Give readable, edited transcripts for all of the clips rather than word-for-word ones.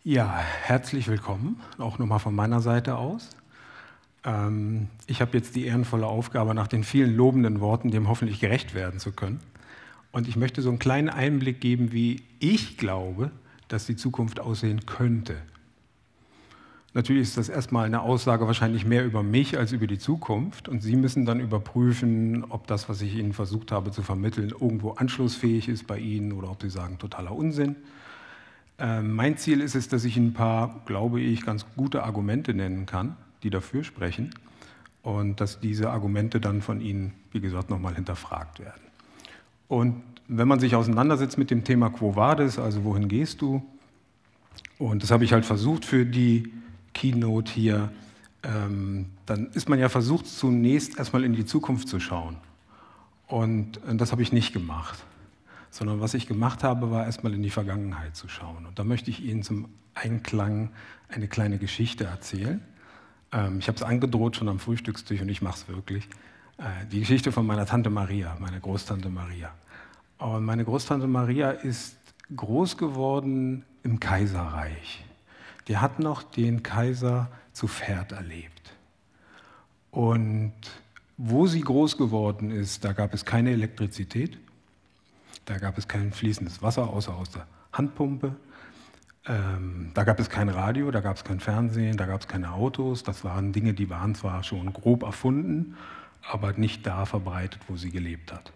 Ja, herzlich willkommen, auch nochmal von meiner Seite aus. Ich habe jetzt die ehrenvolle Aufgabe, nach den vielen lobenden Worten dem hoffentlich gerecht werden zu können. Und ich möchte so einen kleinen Einblick geben, wie ich glaube, dass die Zukunft aussehen könnte. Natürlich ist das erstmal eine Aussage wahrscheinlich mehr über mich als über die Zukunft. Und Sie müssen dann überprüfen, ob das, was ich Ihnen versucht habe zu vermitteln, irgendwo anschlussfähig ist bei Ihnen oder ob Sie sagen, totaler Unsinn. Mein Ziel ist es, dass ich ein paar, glaube ich, ganz gute Argumente nennen kann, die dafür sprechen und dass diese Argumente dann von Ihnen, wie gesagt, nochmal hinterfragt werden. Und wenn man sich auseinandersetzt mit dem Thema Quo Vadis, also wohin gehst du, und das habe ich halt versucht für die Keynote hier, dann ist man ja versucht, zunächst erstmal in die Zukunft zu schauen. Und das habe ich nicht gemacht. Sondern was ich gemacht habe, war erstmal in die Vergangenheit zu schauen. Und da möchte ich Ihnen zum Einklang eine kleine Geschichte erzählen. Ich habe es angedroht schon am Frühstückstisch und ich mache es wirklich. Die Geschichte von meiner Tante Maria, meiner Großtante Maria. Und meine Großtante Maria ist groß geworden im Kaiserreich. Die hat noch den Kaiser zu Pferd erlebt. Und wo sie groß geworden ist, da gab es keine Elektrizität. Da gab es kein fließendes Wasser, außer aus der Handpumpe. Da gab es kein Radio, da gab es kein Fernsehen, da gab es keine Autos. Das waren Dinge, die waren zwar schon grob erfunden, aber nicht da verbreitet, wo sie gelebt hat.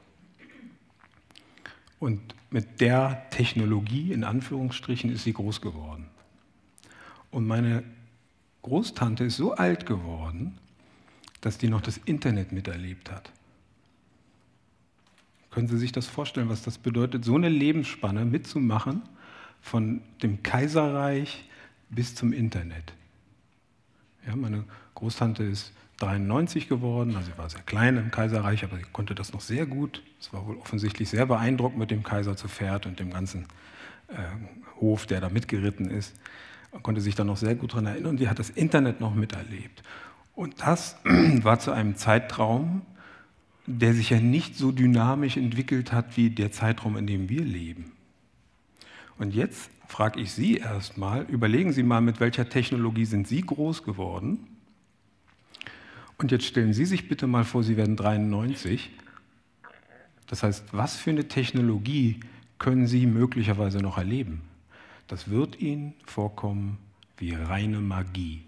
Und mit der Technologie, in Anführungsstrichen, ist sie groß geworden. Und meine Großtante ist so alt geworden, dass die noch das Internet miterlebt hat. Können Sie sich das vorstellen, was das bedeutet, so eine Lebensspanne mitzumachen, von dem Kaiserreich bis zum Internet? Ja, meine Großtante ist 93 geworden, also sie war sehr klein im Kaiserreich, aber sie konnte das noch sehr gut. Es war wohl offensichtlich sehr beeindruckt mit dem Kaiser zu Pferd und dem ganzen Hof, der da mitgeritten ist. Man konnte sich da noch sehr gut daran erinnern und die hat das Internet noch miterlebt. Und das war zu einem Zeitraum, der sich ja nicht so dynamisch entwickelt hat wie der Zeitraum, in dem wir leben. Und jetzt frage ich Sie erstmal, überlegen Sie mal, mit welcher Technologie sind Sie groß geworden? Und jetzt stellen Sie sich bitte mal vor, Sie werden 93. Das heißt, was für eine Technologie können Sie möglicherweise noch erleben? Das wird Ihnen vorkommen wie reine Magie.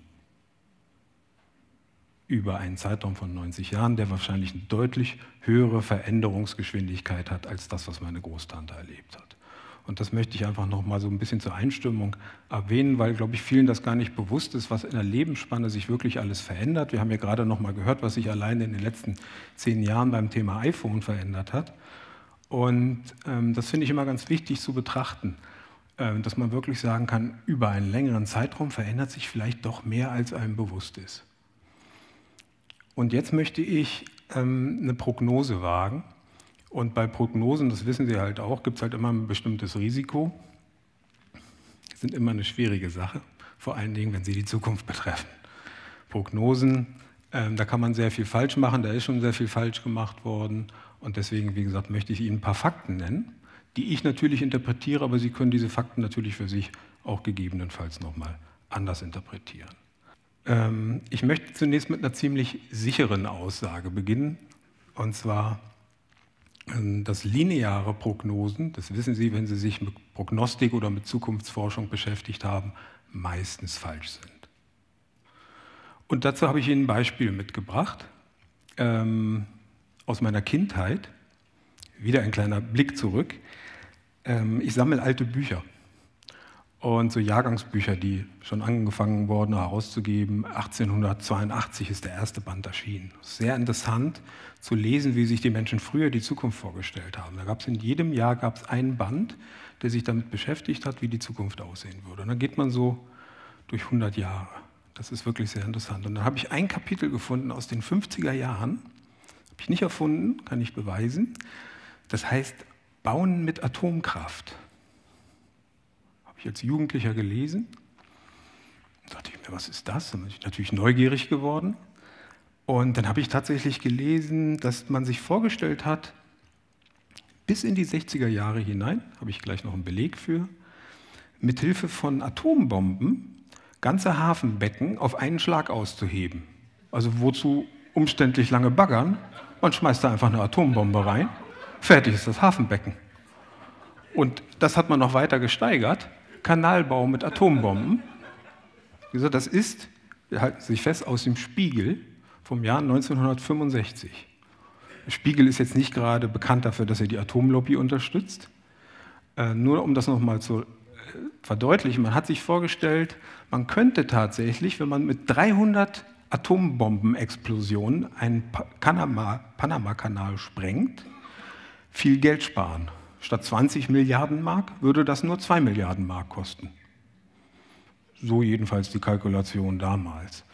Über einen Zeitraum von 90 Jahren, der wahrscheinlich eine deutlich höhere Veränderungsgeschwindigkeit hat, als das, was meine Großtante erlebt hat. Und das möchte ich einfach noch mal so ein bisschen zur Einstimmung erwähnen, weil, glaube ich, vielen das gar nicht bewusst ist, was in der Lebensspanne sich wirklich alles verändert. Wir haben ja gerade noch mal gehört, was sich allein in den letzten 10 Jahren beim Thema iPhone verändert hat. Und das finde ich immer ganz wichtig zu betrachten, dass man wirklich sagen kann, über einen längeren Zeitraum verändert sich vielleicht doch mehr, als einem bewusst ist. Und jetzt möchte ich eine Prognose wagen. Und bei Prognosen, das wissen Sie halt auch, gibt es halt immer ein bestimmtes Risiko. Das sind immer eine schwierige Sache, vor allen Dingen, wenn sie die Zukunft betreffen. Prognosen, da kann man sehr viel falsch machen, da ist schon sehr viel falsch gemacht worden. Und deswegen, wie gesagt, möchte ich Ihnen ein paar Fakten nennen, die ich natürlich interpretiere, aber Sie können diese Fakten natürlich für sich auch gegebenenfalls nochmal anders interpretieren. Ich möchte zunächst mit einer ziemlich sicheren Aussage beginnen, und zwar, dass lineare Prognosen, das wissen Sie, wenn Sie sich mit Prognostik oder mit Zukunftsforschung beschäftigt haben, meistens falsch sind. Und dazu habe ich Ihnen ein Beispiel mitgebracht aus meiner Kindheit, wieder ein kleiner Blick zurück. Ich sammle alte Bücher. Und so Jahrgangsbücher, die schon angefangen wurden herauszugeben. 1882 ist der erste Band erschienen. Sehr interessant zu lesen, wie sich die Menschen früher die Zukunft vorgestellt haben. Da gab es in jedem Jahr einen Band, der sich damit beschäftigt hat, wie die Zukunft aussehen würde. Und dann geht man so durch 100 Jahre. Das ist wirklich sehr interessant. Und dann habe ich ein Kapitel gefunden aus den 50er Jahren. Habe ich nicht erfunden, kann ich beweisen. Das heißt Bauen mit Atomkraft. Als Jugendlicher gelesen. Da dachte ich mir, was ist das? Dann bin ich natürlich neugierig geworden. Und dann habe ich tatsächlich gelesen, dass man sich vorgestellt hat, bis in die 60er Jahre hinein, habe ich gleich noch einen Beleg für, mithilfe von Atombomben ganze Hafenbecken auf einen Schlag auszuheben. Also wozu umständlich lange baggern? Man schmeißt da einfach eine Atombombe rein, fertig ist das Hafenbecken. Und das hat man noch weiter gesteigert, Kanalbau mit Atombomben. Wie gesagt, das ist, halten Sie sich fest, aus dem Spiegel vom Jahr 1965. Der Spiegel ist jetzt nicht gerade bekannt dafür, dass er die Atomlobby unterstützt. Nur um das nochmal zu verdeutlichen, man hat sich vorgestellt, man könnte tatsächlich, wenn man mit 300 Atombombenexplosionen einen Panama-Kanal sprengt, viel Geld sparen. Statt 20 Milliarden Mark würde das nur 2 Milliarden Mark kosten. So jedenfalls die Kalkulation damals.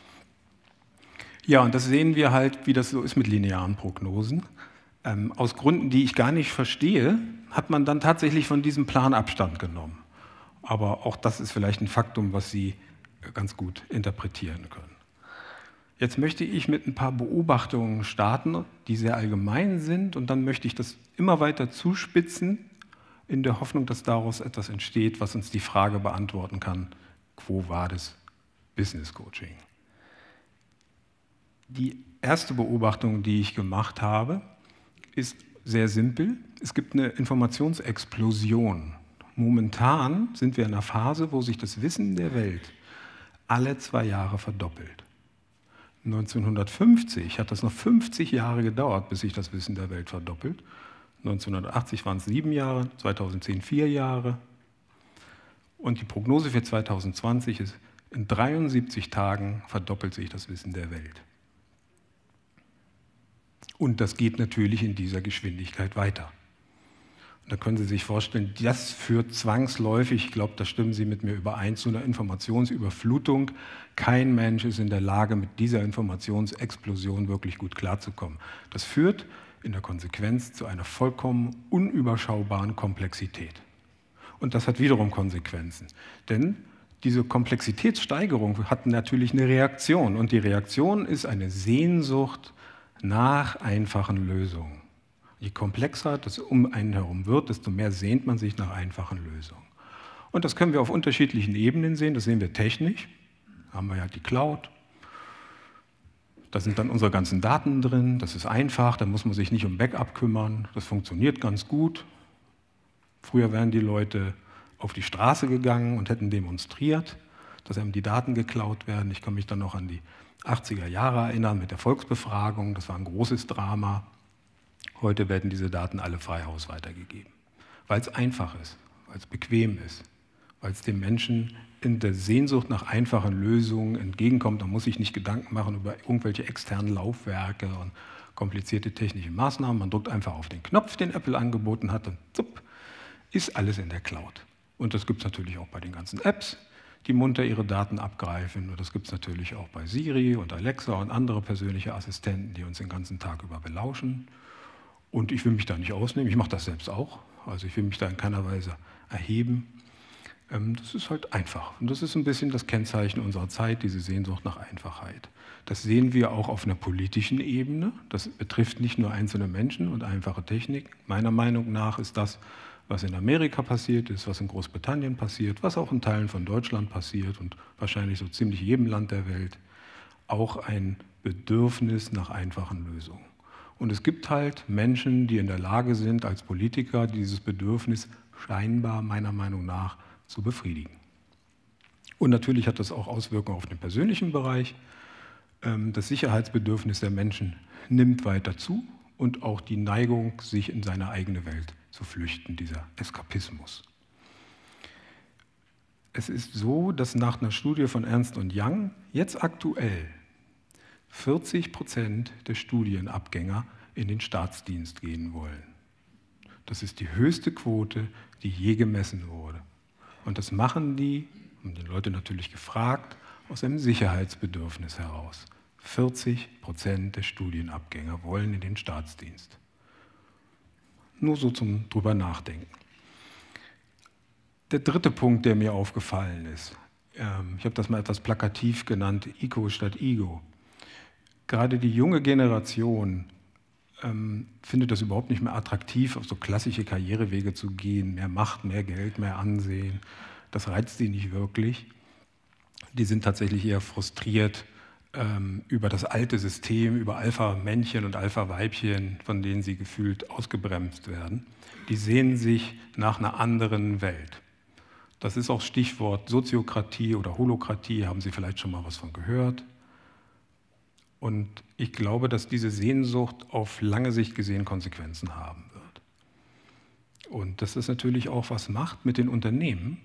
Ja, und das sehen wir halt, wie das so ist mit linearen Prognosen. Aus Gründen, die ich gar nicht verstehe, hat man dann tatsächlich von diesem Plan Abstand genommen. Aber auch das ist vielleicht ein Faktum, was Sie ganz gut interpretieren können. Jetzt möchte ich mit ein paar Beobachtungen starten, die sehr allgemein sind, und dann möchte ich das immer weiter zuspitzen, in der Hoffnung, dass daraus etwas entsteht, was uns die Frage beantworten kann: Quo vadis Business Coaching? Die erste Beobachtung, die ich gemacht habe, ist sehr simpel. Es gibt eine Informationsexplosion. Momentan sind wir in einer Phase, wo sich das Wissen der Welt alle 2 Jahre verdoppelt. 1950 hat das noch 50 Jahre gedauert, bis sich das Wissen der Welt verdoppelt. 1980 waren es 7 Jahre, 2010 4 Jahre. Und die Prognose für 2020 ist, in 73 Tagen verdoppelt sich das Wissen der Welt. Und das geht natürlich in dieser Geschwindigkeit weiter. Und da können Sie sich vorstellen, das führt zwangsläufig, ich glaube, da stimmen Sie mit mir überein, zu einer Informationsüberflutung. Kein Mensch ist in der Lage, mit dieser Informationsexplosion wirklich gut klarzukommen. Das führt in der Konsequenz zu einer vollkommen unüberschaubaren Komplexität. Und das hat wiederum Konsequenzen. Denn diese Komplexitätssteigerung hat natürlich eine Reaktion. Und die Reaktion ist eine Sehnsucht nach einfachen Lösungen. Je komplexer das um einen herum wird, desto mehr sehnt man sich nach einfachen Lösungen. Und das können wir auf unterschiedlichen Ebenen sehen. Das sehen wir technisch. Da haben wir ja die Cloud. Da sind dann unsere ganzen Daten drin. Das ist einfach, da muss man sich nicht um Backup kümmern. Das funktioniert ganz gut. Früher wären die Leute auf die Straße gegangen und hätten demonstriert, dass einem die Daten geklaut werden. Ich kann mich dann noch an die 80er Jahre erinnern mit der Volksbefragung. Das war ein großes Drama. Heute werden diese Daten alle frei Haus weitergegeben, weil es einfach ist, weil es bequem ist, weil es dem Menschen in der Sehnsucht nach einfachen Lösungen entgegenkommt. Da muss ich nicht Gedanken machen über irgendwelche externen Laufwerke und komplizierte technische Maßnahmen. Man drückt einfach auf den Knopf, den Apple angeboten hat, und zupp, ist alles in der Cloud. Und das gibt es natürlich auch bei den ganzen Apps, die munter ihre Daten abgreifen. Und das gibt es natürlich auch bei Siri und Alexa und andere persönliche Assistenten, die uns den ganzen Tag über belauschen. Und ich will mich da nicht ausnehmen, ich mache das selbst auch. Also ich will mich da in keiner Weise erheben. Das ist halt einfach. Und das ist ein bisschen das Kennzeichen unserer Zeit, diese Sehnsucht nach Einfachheit. Das sehen wir auch auf einer politischen Ebene. Das betrifft nicht nur einzelne Menschen und einfache Technik. Meiner Meinung nach ist das, was in Amerika passiert ist, was in Großbritannien passiert, was auch in Teilen von Deutschland passiert und wahrscheinlich so ziemlich jedem Land der Welt, auch ein Bedürfnis nach einfachen Lösungen. Und es gibt halt Menschen, die in der Lage sind, als Politiker dieses Bedürfnis scheinbar, meiner Meinung nach, zu befriedigen. Und natürlich hat das auch Auswirkungen auf den persönlichen Bereich. Das Sicherheitsbedürfnis der Menschen nimmt weiter zu und auch die Neigung, sich in seine eigene Welt zu flüchten, dieser Eskapismus. Es ist so, dass nach einer Studie von Ernst & Young jetzt aktuell 40% der Studienabgänger in den Staatsdienst gehen wollen. Das ist die höchste Quote, die je gemessen wurde. Und das machen die, haben die Leute natürlich gefragt, aus einem Sicherheitsbedürfnis heraus. 40% der Studienabgänger wollen in den Staatsdienst. Nur so zum drüber nachdenken. Der dritte Punkt, der mir aufgefallen ist, ich habe das mal etwas plakativ genannt, ICO statt Ego. Gerade die junge Generation findet das überhaupt nicht mehr attraktiv, auf so klassische Karrierewege zu gehen, mehr Macht, mehr Geld, mehr Ansehen. Das reizt sie nicht wirklich. Die sind tatsächlich eher frustriert über das alte System, über Alpha-Männchen und Alpha-Weibchen, von denen sie gefühlt ausgebremst werden. Die sehnen sich nach einer anderen Welt. Das ist auch Stichwort Soziokratie oder Holokratie, haben Sie vielleicht schon mal was von gehört. Und ich glaube, dass diese Sehnsucht auf lange Sicht gesehen Konsequenzen haben wird. Und dass das natürlich auch was macht mit den Unternehmen,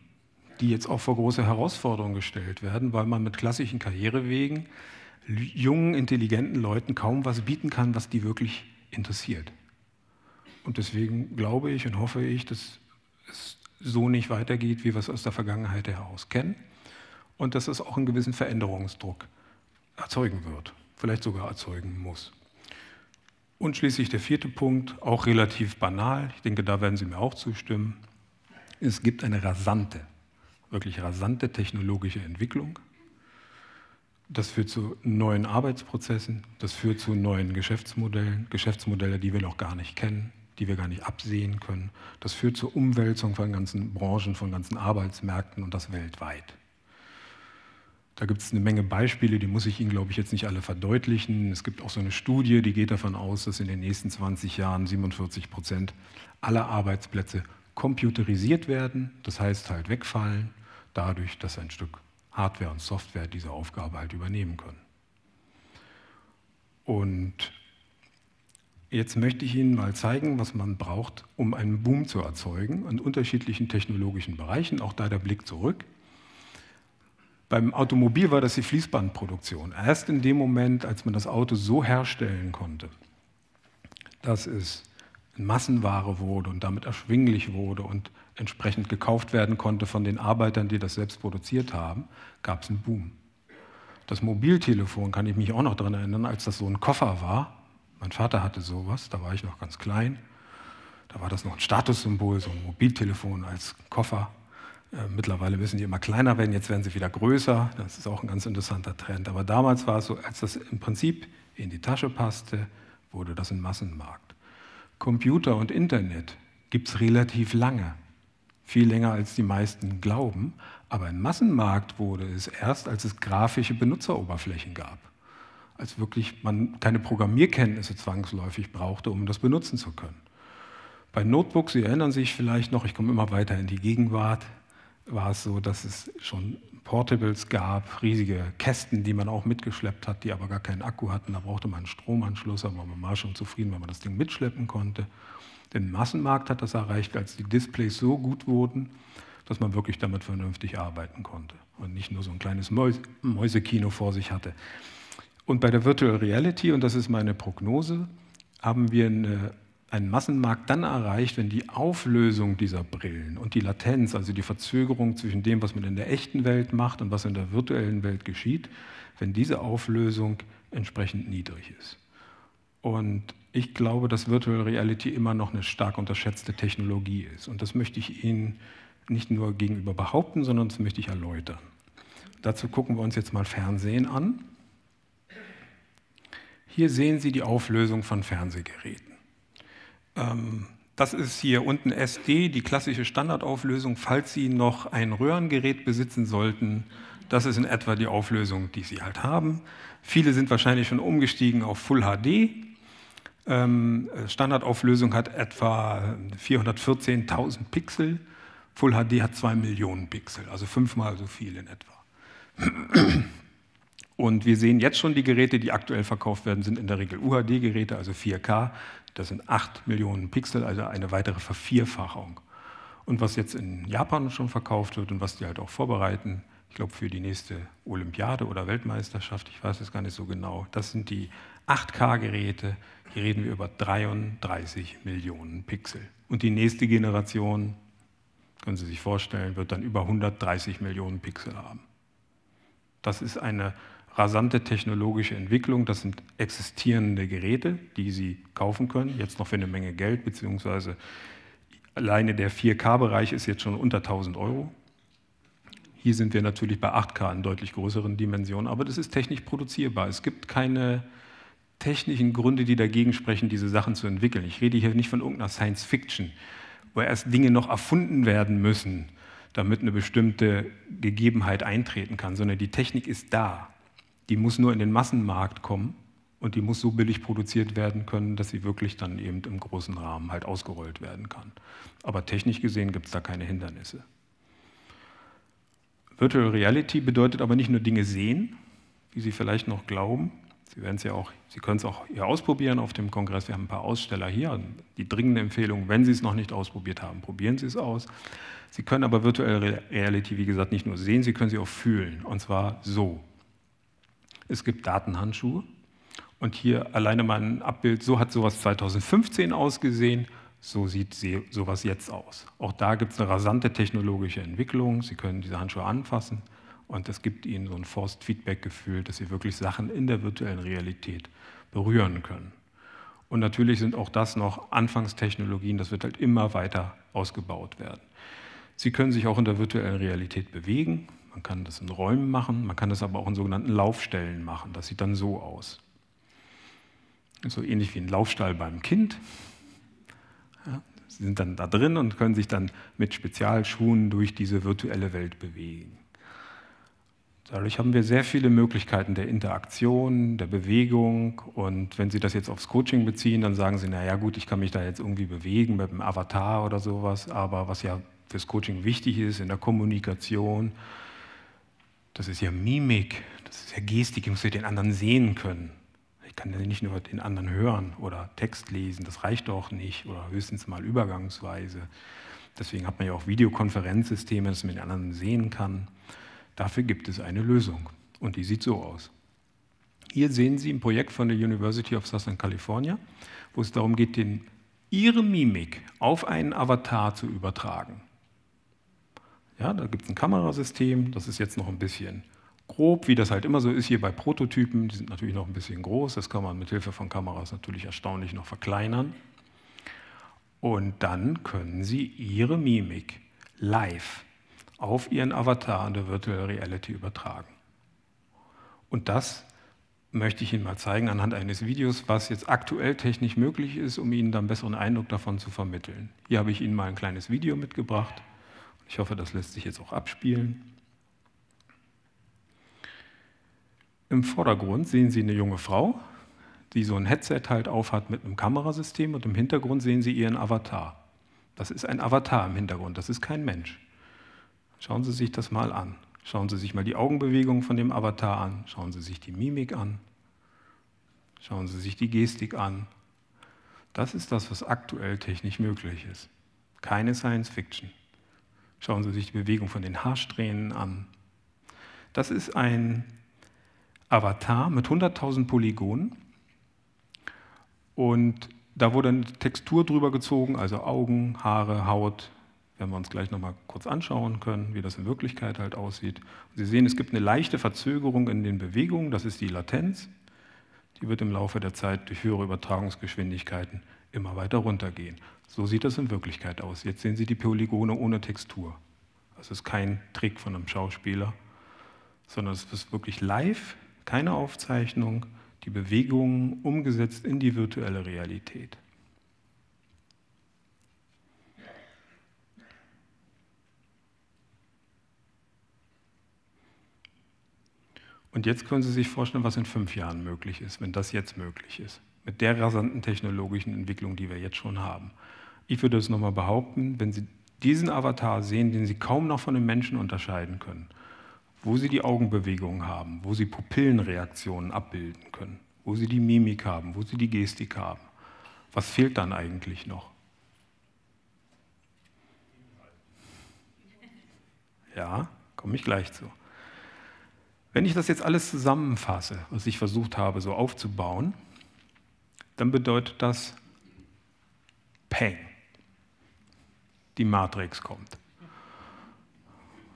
die jetzt auch vor große Herausforderungen gestellt werden, weil man mit klassischen Karrierewegen jungen, intelligenten Leuten kaum was bieten kann, was die wirklich interessiert. Und deswegen glaube ich und hoffe ich, dass es so nicht weitergeht, wie wir es aus der Vergangenheit heraus kennen und dass es auch einen gewissen Veränderungsdruck erzeugen wird, vielleicht sogar erzeugen muss. Und schließlich der vierte Punkt, auch relativ banal, ich denke, da werden Sie mir auch zustimmen. Es gibt eine wirklich rasante technologische Entwicklung. Das führt zu neuen Arbeitsprozessen, das führt zu neuen Geschäftsmodellen, Geschäftsmodelle, die wir noch gar nicht kennen, die wir gar nicht absehen können. Das führt zur Umwälzung von ganzen Branchen, von ganzen Arbeitsmärkten und das weltweit. Da gibt es eine Menge Beispiele, die muss ich Ihnen, glaube ich, jetzt nicht alle verdeutlichen. Es gibt auch so eine Studie, die geht davon aus, dass in den nächsten 20 Jahren 47% aller Arbeitsplätze computerisiert werden, das heißt halt wegfallen, dadurch, dass ein Stück Hardware und Software diese Aufgabe halt übernehmen können. Und jetzt möchte ich Ihnen mal zeigen, was man braucht, um einen Boom zu erzeugen in unterschiedlichen technologischen Bereichen, auch da der Blick zurück. Beim Automobil war das die Fließbandproduktion. Erst in dem Moment, als man das Auto so herstellen konnte, dass es Massenware wurde und damit erschwinglich wurde und entsprechend gekauft werden konnte von den Arbeitern, die das selbst produziert haben, gab es einen Boom. Das Mobiltelefon, kann ich mich auch noch daran erinnern, als das so ein Koffer war. Mein Vater hatte sowas, da war ich noch ganz klein. Da war das noch ein Statussymbol, so ein Mobiltelefon als Koffer. Mittlerweile müssen die immer kleiner werden, jetzt werden sie wieder größer. Das ist auch ein ganz interessanter Trend. Aber damals war es so, als das im Prinzip in die Tasche passte, wurde das ein Massenmarkt. Computer und Internet gibt es relativ lange. Viel länger als die meisten glauben. Aber ein Massenmarkt wurde es erst, als es grafische Benutzeroberflächen gab. Als wirklich man keine Programmierkenntnisse zwangsläufig brauchte, um das benutzen zu können. Bei Notebooks, Sie erinnern sich vielleicht noch, ich komme immer weiter in die Gegenwart, war es so, dass es schon Portables gab, riesige Kästen, die man auch mitgeschleppt hat, die aber gar keinen Akku hatten. Da brauchte man einen Stromanschluss, aber man war schon zufrieden, wenn man das Ding mitschleppen konnte. Den Massenmarkt hat das erreicht, als die Displays so gut wurden, dass man wirklich damit vernünftig arbeiten konnte und nicht nur so ein kleines Mäusekino vor sich hatte. Und bei der Virtual Reality, und das ist meine Prognose, haben wir einen Massenmarkt dann erreicht, wenn die Auflösung dieser Brillen und die Latenz, also die Verzögerung zwischen dem, was man in der echten Welt macht und was in der virtuellen Welt geschieht, wenn diese Auflösung entsprechend niedrig ist. Und ich glaube, dass Virtual Reality immer noch eine stark unterschätzte Technologie ist. Und das möchte ich Ihnen nicht nur gegenüber behaupten, sondern das möchte ich erläutern. Dazu gucken wir uns jetzt mal Fernsehen an. Hier sehen Sie die Auflösung von Fernsehgeräten. Das ist hier unten SD, die klassische Standardauflösung. Falls Sie noch ein Röhrengerät besitzen sollten, das ist in etwa die Auflösung, die Sie halt haben. Viele sind wahrscheinlich schon umgestiegen auf Full HD. Standardauflösung hat etwa 414.000 Pixel. Full HD hat 2 Millionen Pixel, also 5-mal so viel in etwa. Und wir sehen jetzt schon, die Geräte, die aktuell verkauft werden, sind in der Regel UHD-Geräte, also 4K. Das sind 8 Millionen Pixel, also eine weitere Vervierfachung. Und was jetzt in Japan schon verkauft wird und was die halt auch vorbereiten, ich glaube für die nächste Olympiade oder Weltmeisterschaft, ich weiß es gar nicht so genau, das sind die 8K-Geräte. Hier reden wir über 33 Millionen Pixel. Und die nächste Generation, können Sie sich vorstellen, wird dann über 130 Millionen Pixel haben. Das ist eine rasante technologische Entwicklung, das sind existierende Geräte, die Sie kaufen können, jetzt noch für eine Menge Geld, beziehungsweise alleine der 4K-Bereich ist jetzt schon unter 1.000 Euro. Hier sind wir natürlich bei 8K in deutlich größeren Dimensionen, aber das ist technisch produzierbar. Es gibt keine technischen Gründe, die dagegen sprechen, diese Sachen zu entwickeln. Ich rede hier nicht von irgendeiner Science-Fiction, wo erst Dinge noch erfunden werden müssen, damit eine bestimmte Gegebenheit eintreten kann, sondern die Technik ist da. Die muss nur in den Massenmarkt kommen und die muss so billig produziert werden können, dass sie wirklich dann eben im großen Rahmen halt ausgerollt werden kann. Aber technisch gesehen gibt es da keine Hindernisse. Virtual Reality bedeutet aber nicht nur Dinge sehen, wie Sie vielleicht noch glauben. Sie können es auch hier ausprobieren auf dem Kongress. Wir haben ein paar Aussteller hier. Die dringende Empfehlung, wenn Sie es noch nicht ausprobiert haben, probieren Sie es aus. Sie können aber Virtual Reality, wie gesagt, nicht nur sehen, Sie können sie auch fühlen. Und zwar so. Es gibt Datenhandschuhe. Und hier alleine mal ein Abbild, so hat sowas 2015 ausgesehen, so sieht sowas jetzt aus. Auch da gibt es eine rasante technologische Entwicklung. Sie können diese Handschuhe anfassen und das gibt Ihnen so ein Forced Feedback-Gefühl, dass Sie wirklich Sachen in der virtuellen Realität berühren können. Und natürlich sind auch das noch Anfangstechnologien, das wird halt immer weiter ausgebaut werden. Sie können sich auch in der virtuellen Realität bewegen. Man kann das in Räumen machen, man kann das aber auch in sogenannten Laufstellen machen. Das sieht dann so aus. So ähnlich wie ein Laufstall beim Kind. Ja, Sie sind dann da drin und können sich dann mit Spezialschuhen durch diese virtuelle Welt bewegen. Dadurch haben wir sehr viele Möglichkeiten der Interaktion, der Bewegung. Und wenn Sie das jetzt aufs Coaching beziehen, dann sagen Sie, naja gut, ich kann mich da jetzt irgendwie bewegen mit einem Avatar oder sowas. Aber was ja fürs Coaching wichtig ist in der Kommunikation, das ist ja Mimik, das ist ja Gestik, ich muss ja den anderen sehen können. Ich kann ja nicht nur den anderen hören oder Text lesen, das reicht doch nicht oder höchstens mal übergangsweise. Deswegen hat man ja auch Videokonferenzsysteme, dass man den anderen sehen kann. Dafür gibt es eine Lösung und die sieht so aus. Hier sehen Sie ein Projekt von der University of Southern California, wo es darum geht, Ihre Mimik auf einen Avatar zu übertragen. Ja, da gibt es ein Kamerasystem, das ist jetzt noch ein bisschen grob, wie das halt immer so ist hier bei Prototypen. Die sind natürlich noch ein bisschen groß, das kann man mit Hilfe von Kameras natürlich erstaunlich noch verkleinern. Und dann können Sie Ihre Mimik live auf Ihren Avatar in der Virtual Reality übertragen. Und das möchte ich Ihnen mal zeigen anhand eines Videos, was jetzt aktuell technisch möglich ist, um Ihnen dann einen besseren Eindruck davon zu vermitteln. Hier habe ich Ihnen mal ein kleines Video mitgebracht. Ich hoffe, das lässt sich jetzt auch abspielen. Im Vordergrund sehen Sie eine junge Frau, die so ein Headset halt aufhat mit einem Kamerasystem und im Hintergrund sehen Sie ihren Avatar. Das ist ein Avatar im Hintergrund, das ist kein Mensch. Schauen Sie sich das mal an. Schauen Sie sich mal die Augenbewegung von dem Avatar an, schauen Sie sich die Mimik an, schauen Sie sich die Gestik an. Das ist das, was aktuell technisch möglich ist. Keine Science Fiction. Schauen Sie sich die Bewegung von den Haarsträhnen an. Das ist ein Avatar mit 100.000 Polygonen und da wurde eine Textur drüber gezogen, also Augen, Haare, Haut, werden wir uns gleich nochmal kurz anschauen können, wie das in Wirklichkeit halt aussieht. Und Sie sehen, es gibt eine leichte Verzögerung in den Bewegungen, das ist die Latenz. Die wird im Laufe der Zeit durch höhere Übertragungsgeschwindigkeiten immer weiter runtergehen. So sieht das in Wirklichkeit aus. Jetzt sehen Sie die Polygone ohne Textur. Das ist kein Trick von einem Schauspieler, sondern es ist wirklich live, keine Aufzeichnung, die Bewegungen umgesetzt in die virtuelle Realität. Und jetzt können Sie sich vorstellen, was in 5 Jahren möglich ist, wenn das jetzt möglich ist. Mit der rasanten technologischen Entwicklung, die wir jetzt schon haben. Ich würde es nochmal behaupten, wenn Sie diesen Avatar sehen, den Sie kaum noch von einem Menschen unterscheiden können, wo Sie die Augenbewegungen haben, wo Sie Pupillenreaktionen abbilden können, wo Sie die Mimik haben, wo Sie die Gestik haben. Was fehlt dann eigentlich noch? Ja, komme ich gleich zu. Wenn ich das jetzt alles zusammenfasse, was ich versucht habe, so aufzubauen, dann bedeutet das Peng. Die Matrix kommt.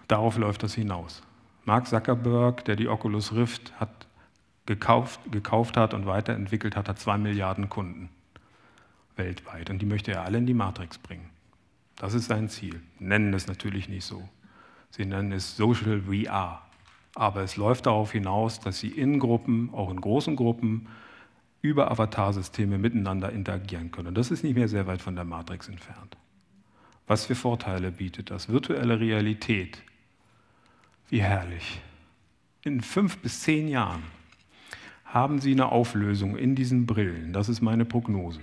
Darauf läuft das hinaus. Mark Zuckerberg, der die Oculus Rift gekauft hat und weiterentwickelt hat, hat 2 Milliarden Kunden weltweit. Und die möchte er alle in die Matrix bringen. Das ist sein Ziel. Nennen es natürlich nicht so. Sie nennen es Social VR. Aber es läuft darauf hinaus, dass Sie in Gruppen, auch in großen Gruppen, über Avatarsysteme miteinander interagieren können. Und das ist nicht mehr sehr weit von der Matrix entfernt. Was für Vorteile bietet das? Virtuelle Realität. Wie herrlich. In 5 bis 10 Jahren haben Sie eine Auflösung in diesen Brillen, das ist meine Prognose,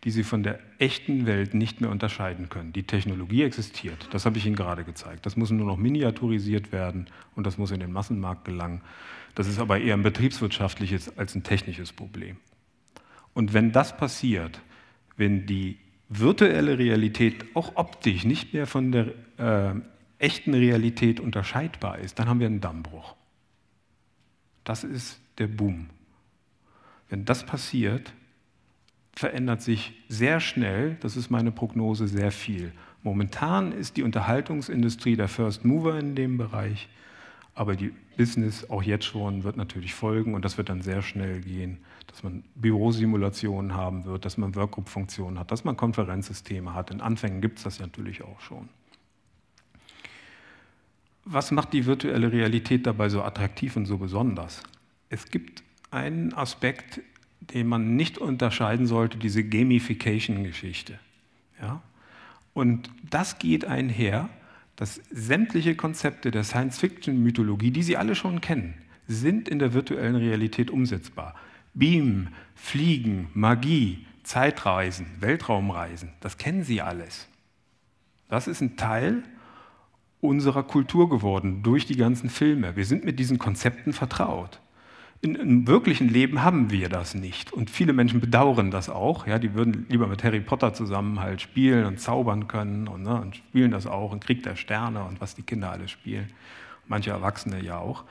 die Sie von der echten Welt nicht mehr unterscheiden können. Die Technologie existiert, das habe ich Ihnen gerade gezeigt. Das muss nur noch miniaturisiert werden und das muss in den Massenmarkt gelangen. Das ist aber eher ein betriebswirtschaftliches als ein technisches Problem. Und wenn das passiert, wenn die virtuelle Realität auch optisch nicht mehr von der echten Realität unterscheidbar ist, dann haben wir einen Dammbruch. Das ist der Boom. Wenn das passiert, verändert sich sehr schnell, das ist meine Prognose, sehr viel. Momentan ist die Unterhaltungsindustrie der First Mover in dem Bereich, aber die Business auch jetzt schon wird natürlich folgen und das wird dann sehr schnell gehen, dass man Bürosimulationen haben wird, dass man Workgroup-Funktionen hat, dass man Konferenzsysteme hat. In Anfängen gibt es das ja natürlich auch schon. Was macht die virtuelle Realität dabei so attraktiv und so besonders? Es gibt einen Aspekt, den man nicht unterscheiden sollte, diese Gamification-Geschichte. Ja? Und das geht einher, dass sämtliche Konzepte der Science-Fiction-Mythologie, die Sie alle schon kennen, sind in der virtuellen Realität umsetzbar. Beamen, Fliegen, Magie, Zeitreisen, Weltraumreisen, das kennen Sie alles. Das ist ein Teil unserer Kultur geworden durch die ganzen Filme. Wir sind mit diesen Konzepten vertraut. Im wirklichen Leben haben wir das nicht. Und viele Menschen bedauern das auch. Ja, die würden lieber mit Harry Potter zusammen halt spielen und zaubern können und spielen das auch in Krieg der Sterne und was die Kinder alles spielen. Manche Erwachsene ja auch.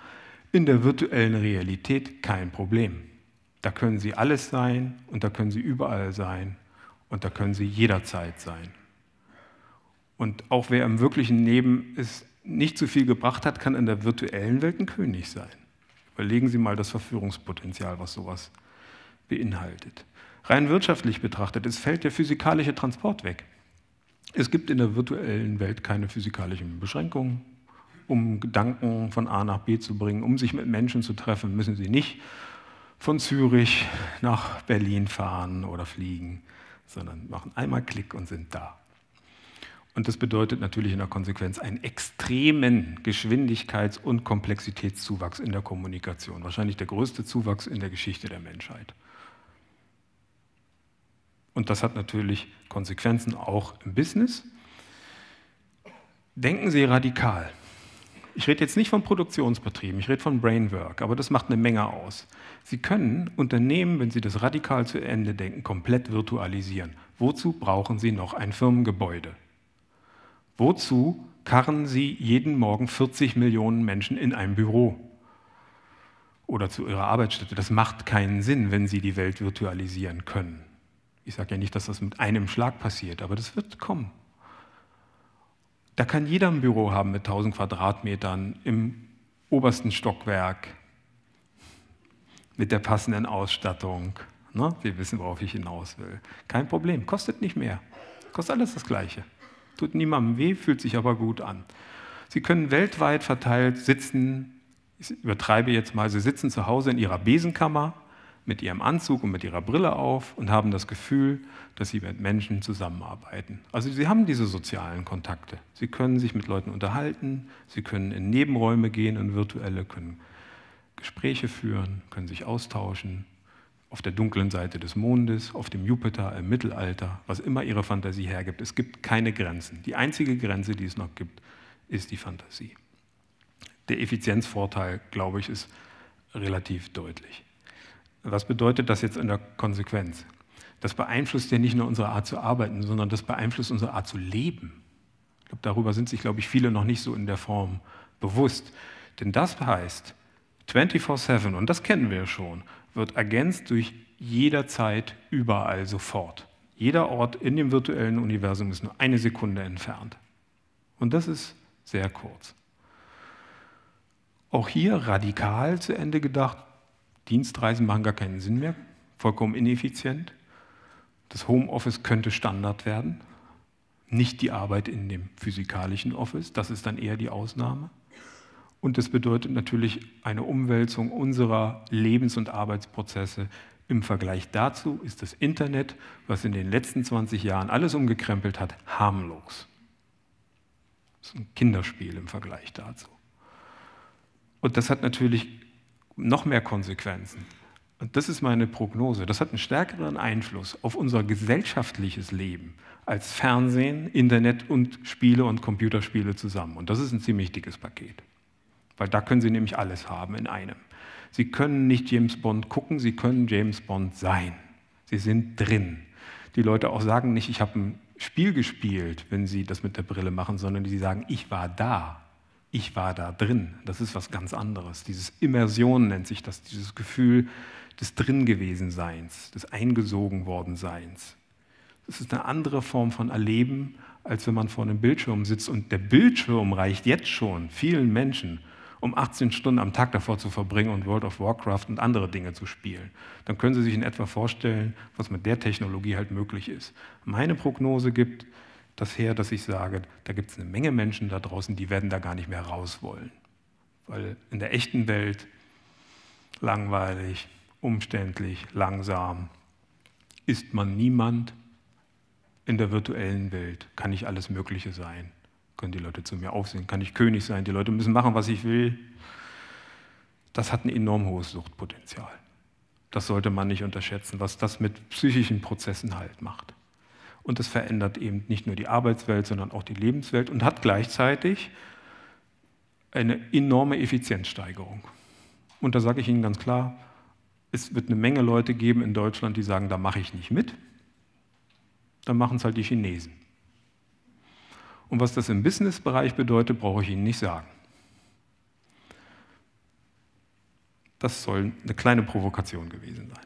In der virtuellen Realität kein Problem. Da können sie alles sein und da können sie überall sein und da können sie jederzeit sein. Und auch wer im wirklichen Leben es nicht so viel gebracht hat, kann in der virtuellen Welt ein König sein. Überlegen Sie mal das Verführungspotenzial, was sowas beinhaltet. Rein wirtschaftlich betrachtet, es fällt der physikalische Transport weg. Es gibt in der virtuellen Welt keine physikalischen Beschränkungen. Um Gedanken von A nach B zu bringen, um sich mit Menschen zu treffen, müssen Sie nicht von Zürich nach Berlin fahren oder fliegen, sondern machen einmal Klick und sind da. Und das bedeutet natürlich in der Konsequenz einen extremen Geschwindigkeits- und Komplexitätszuwachs in der Kommunikation. Wahrscheinlich der größte Zuwachs in der Geschichte der Menschheit. Und das hat natürlich Konsequenzen auch im Business. Denken Sie radikal. Ich rede jetzt nicht von Produktionsbetrieben, ich rede von Brainwork, aber das macht eine Menge aus. Sie können Unternehmen, wenn Sie das radikal zu Ende denken, komplett virtualisieren. Wozu brauchen Sie noch ein Firmengebäude? Wozu karren Sie jeden Morgen 40 Millionen Menschen in ein Büro oder zu Ihrer Arbeitsstätte? Das macht keinen Sinn, wenn Sie die Welt virtualisieren können. Ich sage ja nicht, dass das mit einem Schlag passiert, aber das wird kommen. Da kann jeder ein Büro haben mit 1000 Quadratmetern im obersten Stockwerk mit der passenden Ausstattung. Ne? Sie wissen, worauf ich hinaus will. Kein Problem, kostet nicht mehr. Kostet alles das Gleiche. Tut niemandem weh, fühlt sich aber gut an. Sie können weltweit verteilt sitzen, ich übertreibe jetzt mal, Sie sitzen zu Hause in Ihrer Besenkammer mit Ihrem Anzug und mit Ihrer Brille auf und haben das Gefühl, dass Sie mit Menschen zusammenarbeiten. Also Sie haben diese sozialen Kontakte. Sie können sich mit Leuten unterhalten, Sie können in Nebenräume gehen, in virtuelle, können Gespräche führen, können sich austauschen, auf der dunklen Seite des Mondes, auf dem Jupiter, im Mittelalter, was immer Ihre Fantasie hergibt. Es gibt keine Grenzen. Die einzige Grenze, die es noch gibt, ist die Fantasie. Der Effizienzvorteil, glaube ich, ist relativ deutlich. Was bedeutet das jetzt in der Konsequenz? Das beeinflusst ja nicht nur unsere Art zu arbeiten, sondern das beeinflusst unsere Art zu leben. Ich glaube, darüber sind sich, glaube ich, viele noch nicht so in der Form bewusst. Denn das heißt, 24/7, und das kennen wir schon, wird ergänzt durch jederzeit, überall, sofort. Jeder Ort in dem virtuellen Universum ist nur eine Sekunde entfernt. Und das ist sehr kurz. Auch hier radikal zu Ende gedacht, Dienstreisen machen gar keinen Sinn mehr, vollkommen ineffizient. Das Homeoffice könnte Standard werden, nicht die Arbeit in dem physikalischen Office, das ist dann eher die Ausnahme. Und das bedeutet natürlich eine Umwälzung unserer Lebens- und Arbeitsprozesse Im Vergleich dazu ist das Internet, was in den letzten 20 Jahren alles umgekrempelt hat, harmlos. Das ist ein Kinderspiel im Vergleich dazu. Und das hat natürlich noch mehr Konsequenzen. Und das ist meine Prognose. Das hat einen stärkeren Einfluss auf unser gesellschaftliches Leben als Fernsehen, Internet und Spiele und Computerspiele zusammen. Und das ist ein ziemlich dickes Paket. Weil da können Sie nämlich alles haben in einem. Sie können nicht James Bond gucken, Sie können James Bond sein. Sie sind drin. Die Leute auch sagen nicht, ich habe ein Spiel gespielt, wenn sie das mit der Brille machen, sondern die sagen, ich war da. Ich war da drin. Das ist was ganz anderes. Dieses Immersion nennt sich das, dieses Gefühl des Dringewesenseins, des Eingesogenwordenseins. Das ist eine andere Form von Erleben, als wenn man vor einem Bildschirm sitzt. Und der Bildschirm reicht jetzt schon vielen Menschen, um 18 Stunden am Tag davor zu verbringen und World of Warcraft und andere Dinge zu spielen. Dann können Sie sich in etwa vorstellen, was mit der Technologie halt möglich ist. Meine Prognose gibt das her, dass ich sage, da gibt es eine Menge Menschen da draußen, die werden da gar nicht mehr raus wollen. Weil in der echten Welt langweilig, umständlich, langsam, ist man niemand. In der virtuellen Welt kann ich alles Mögliche sein. Können die Leute zu mir aufsehen, kann ich König sein, die Leute müssen machen, was ich will. Das hat ein enorm hohes Suchtpotenzial. Das sollte man nicht unterschätzen, was das mit psychischen Prozessen halt macht. Und das verändert eben nicht nur die Arbeitswelt, sondern auch die Lebenswelt und hat gleichzeitig eine enorme Effizienzsteigerung. Und da sage ich Ihnen ganz klar, es wird eine Menge Leute geben in Deutschland, die sagen, da mache ich nicht mit. Dann machen es halt die Chinesen. Und was das im Businessbereich bedeutet, brauche ich Ihnen nicht sagen. Das soll eine kleine Provokation gewesen sein.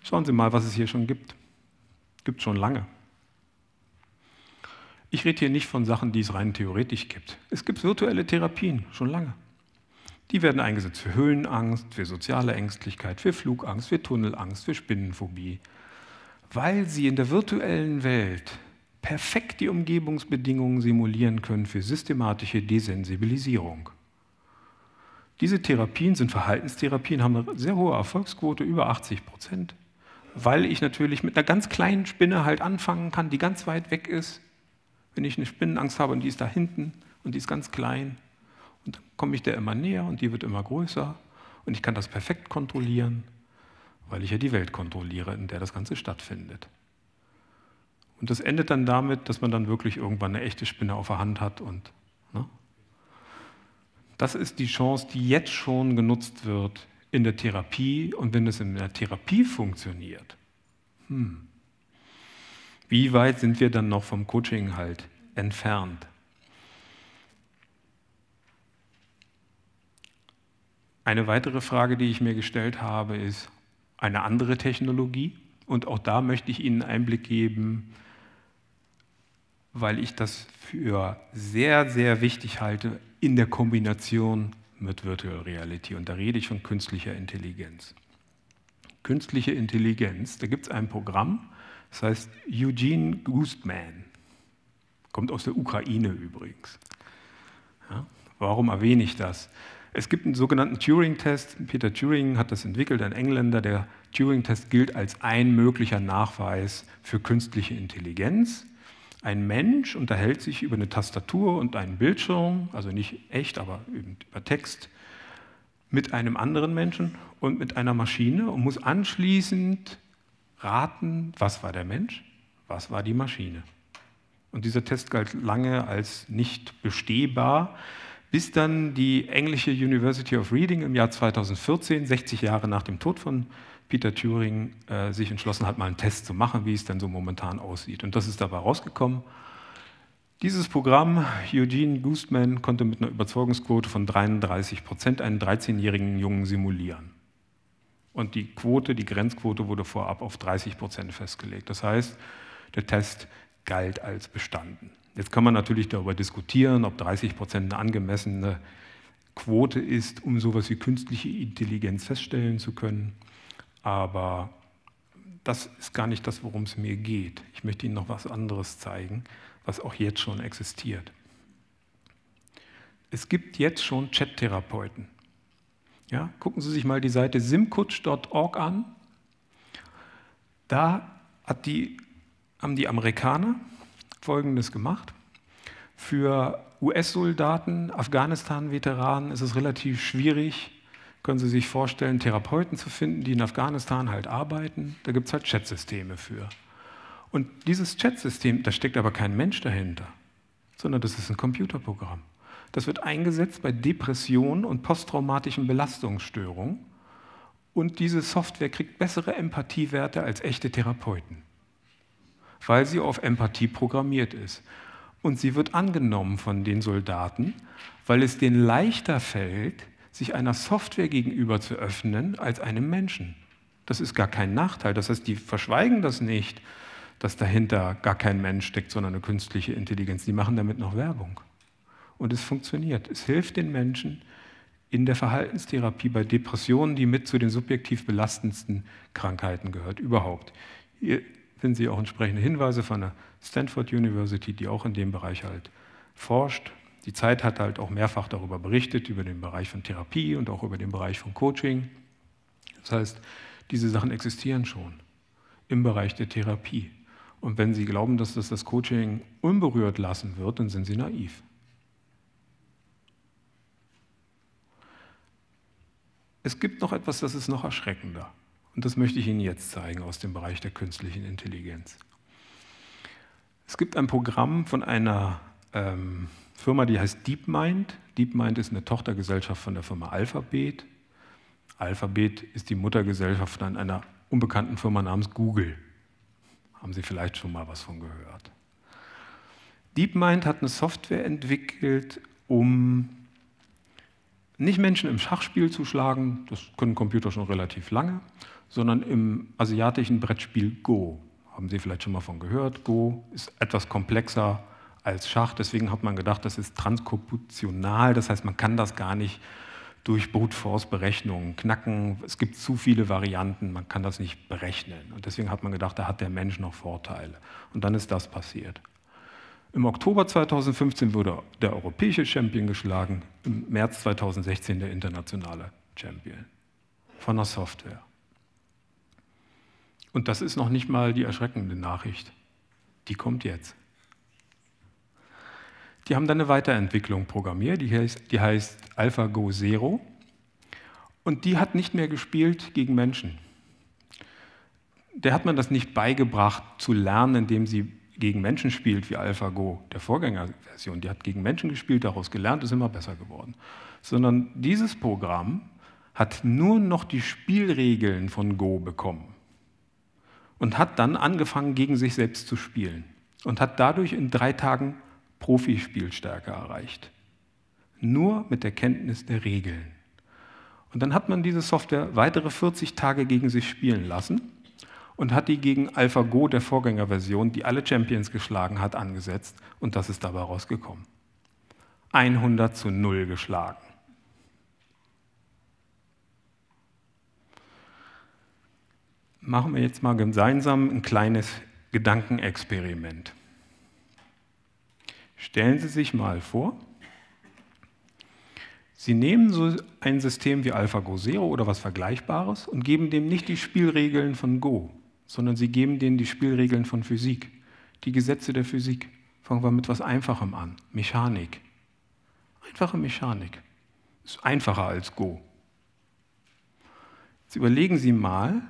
Schauen Sie mal, was es hier schon gibt. Gibt schon lange. Ich rede hier nicht von Sachen, die es rein theoretisch gibt. Es gibt virtuelle Therapien, schon lange. Die werden eingesetzt für Höhenangst, für soziale Ängstlichkeit, für Flugangst, für Tunnelangst, für Spinnenphobie, weil sie in der virtuellen Welt perfekt die Umgebungsbedingungen simulieren können für systematische Desensibilisierung. Diese Therapien sind Verhaltenstherapien, haben eine sehr hohe Erfolgsquote, über 80%, weil ich natürlich mit einer ganz kleinen Spinne halt anfangen kann, die ganz weit weg ist. Wenn ich eine Spinnenangst habe und die ist da hinten und die ist ganz klein, und dann komme ich der immer näher und die wird immer größer und ich kann das perfekt kontrollieren, weil ich ja die Welt kontrolliere, in der das Ganze stattfindet. Und das endet dann damit, dass man dann wirklich irgendwann eine echte Spinne auf der Hand hat. Und, ne? Das ist die Chance, die jetzt schon genutzt wird in der Therapie. Und wenn es in der Therapie funktioniert, wie weit sind wir dann noch vom Coaching halt entfernt? Eine weitere Frage, die ich mir gestellt habe, ist eine andere Technologie. Und auch da möchte ich Ihnen einen Einblick geben, weil ich das für sehr, sehr wichtig halte in der Kombination mit Virtual Reality. Und da rede ich von künstlicher Intelligenz. Künstliche Intelligenz, da gibt es ein Programm, das heißt Eugene Goostman. Kommt aus der Ukraine übrigens. Ja, warum erwähne ich das? Es gibt einen sogenannten Turing-Test. Peter Turing hat das entwickelt, ein Engländer. Der Turing-Test gilt als ein möglicher Nachweis für künstliche Intelligenz. Ein Mensch unterhält sich über eine Tastatur und einen Bildschirm, also nicht echt, aber eben über Text, mit einem anderen Menschen und mit einer Maschine und muss anschließend raten, was war der Mensch, was war die Maschine. Und dieser Test galt lange als nicht bestehbar, bis dann die englische University of Reading im Jahr 2014, 60 Jahre nach dem Tod von Peter Turing, sich entschlossen hat, mal einen Test zu machen, wie es denn so momentan aussieht. Und das ist dabei rausgekommen. Dieses Programm, Eugene Goostman, konnte mit einer Überzeugungsquote von 33% einen 13-jährigen Jungen simulieren. Und die Quote, die Grenzquote wurde vorab auf 30% festgelegt. Das heißt, der Test galt als bestanden. Jetzt kann man natürlich darüber diskutieren, ob 30% eine angemessene Quote ist, um sowas wie künstliche Intelligenz feststellen zu können. Aber das ist gar nicht das, worum es mir geht. Ich möchte Ihnen noch was anderes zeigen, was auch jetzt schon existiert. Es gibt jetzt schon Chat-Therapeuten. Ja, gucken Sie sich mal die Seite simkutsch.org an. Da haben die Amerikaner Folgendes gemacht. Für US-Soldaten, Afghanistan-Veteranen ist es relativ schwierig, können Sie sich vorstellen, Therapeuten zu finden, die in Afghanistan halt arbeiten. Da gibt es halt Chatsysteme für. Und dieses Chatsystem, da steckt aber kein Mensch dahinter, sondern das ist ein Computerprogramm. Das wird eingesetzt bei Depressionen und posttraumatischen Belastungsstörungen. Und diese Software kriegt bessere Empathiewerte als echte Therapeuten, weil sie auf Empathie programmiert ist. Und sie wird angenommen von den Soldaten, weil es denen leichter fällt, sich einer Software gegenüber zu öffnen, als einem Menschen. Das ist gar kein Nachteil. Das heißt, die verschweigen das nicht, dass dahinter gar kein Mensch steckt, sondern eine künstliche Intelligenz. Die machen damit noch Werbung. Und es funktioniert. Es hilft den Menschen in der Verhaltenstherapie bei Depressionen, die mit zu den subjektiv belastendsten Krankheiten gehört, überhaupt. Hier finden Sie auch entsprechende Hinweise von der Stanford University, die auch in dem Bereich halt forscht. Die Zeit hat halt auch mehrfach darüber berichtet, über den Bereich von Therapie und auch über den Bereich von Coaching. Das heißt, diese Sachen existieren schon im Bereich der Therapie. Und wenn Sie glauben, dass das Coaching unberührt lassen wird, dann sind Sie naiv. Es gibt noch etwas, das ist noch erschreckender. Und das möchte ich Ihnen jetzt zeigen aus dem Bereich der künstlichen Intelligenz. Es gibt ein Programm von einer Firma, die heißt DeepMind. DeepMind ist eine Tochtergesellschaft von der Firma Alphabet. Alphabet ist die Muttergesellschaft von einer unbekannten Firma namens Google. Haben Sie vielleicht schon mal was von gehört. DeepMind hat eine Software entwickelt, um nicht Menschen im Schachspiel zu schlagen, das können Computer schon relativ lange, sondern im asiatischen Brettspiel Go. Haben Sie vielleicht schon mal von gehört? Go ist etwas komplexer als Schach, deswegen hat man gedacht, das ist transkomputional, das heißt, man kann das gar nicht durch Brute-Force-Berechnungen knacken. Es gibt zu viele Varianten, man kann das nicht berechnen. Und deswegen hat man gedacht, da hat der Mensch noch Vorteile. Und dann ist das passiert. Im Oktober 2015 wurde der europäische Champion geschlagen, im März 2016 der internationale Champion von der Software. Und das ist noch nicht mal die erschreckende Nachricht. Die kommt jetzt. Die haben dann eine Weiterentwicklung programmiert, die heißt AlphaGo Zero. Und die hat nicht mehr gespielt gegen Menschen. Der hat man das nicht beigebracht zu lernen, indem sie gegen Menschen spielt, wie AlphaGo, der Vorgängerversion. Die hat gegen Menschen gespielt, daraus gelernt, ist immer besser geworden. Sondern dieses Programm hat nur noch die Spielregeln von Go bekommen und hat dann angefangen, gegen sich selbst zu spielen und hat dadurch in 3 Tagen Profispielstärke erreicht. Nur mit der Kenntnis der Regeln. Und dann hat man diese Software weitere 40 Tage gegen sich spielen lassen und hat die gegen AlphaGo, der Vorgängerversion, die alle Champions geschlagen hat, angesetzt. Und das ist dabei rausgekommen. 100:0 geschlagen. Machen wir jetzt mal gemeinsam ein kleines Gedankenexperiment. Stellen Sie sich mal vor, Sie nehmen so ein System wie AlphaGo Zero oder was Vergleichbares und geben dem nicht die Spielregeln von Go, sondern Sie geben denen die Spielregeln von Physik, die Gesetze der Physik. Fangen wir mit etwas Einfachem an, Mechanik. Einfache Mechanik. Ist einfacher als Go. Jetzt überlegen Sie mal,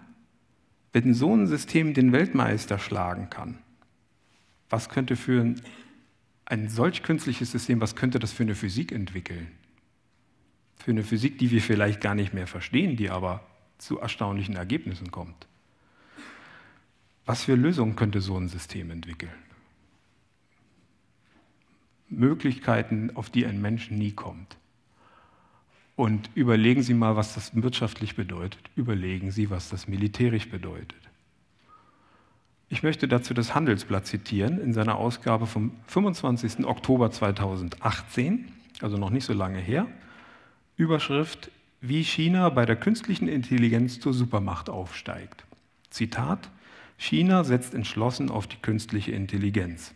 wenn so ein System den Weltmeister schlagen kann, was könnte für ein solch künstliches System, was könnte das für eine Physik entwickeln? Für eine Physik, die wir vielleicht gar nicht mehr verstehen, die aber zu erstaunlichen Ergebnissen kommt. Was für Lösungen könnte so ein System entwickeln? Möglichkeiten, auf die ein Mensch nie kommt. Und überlegen Sie mal, was das wirtschaftlich bedeutet. Überlegen Sie, was das militärisch bedeutet. Ich möchte dazu das Handelsblatt zitieren in seiner Ausgabe vom 25. Oktober 2018, also noch nicht so lange her. Überschrift: Wie China bei der künstlichen Intelligenz zur Supermacht aufsteigt. Zitat: China setzt entschlossen auf die künstliche Intelligenz.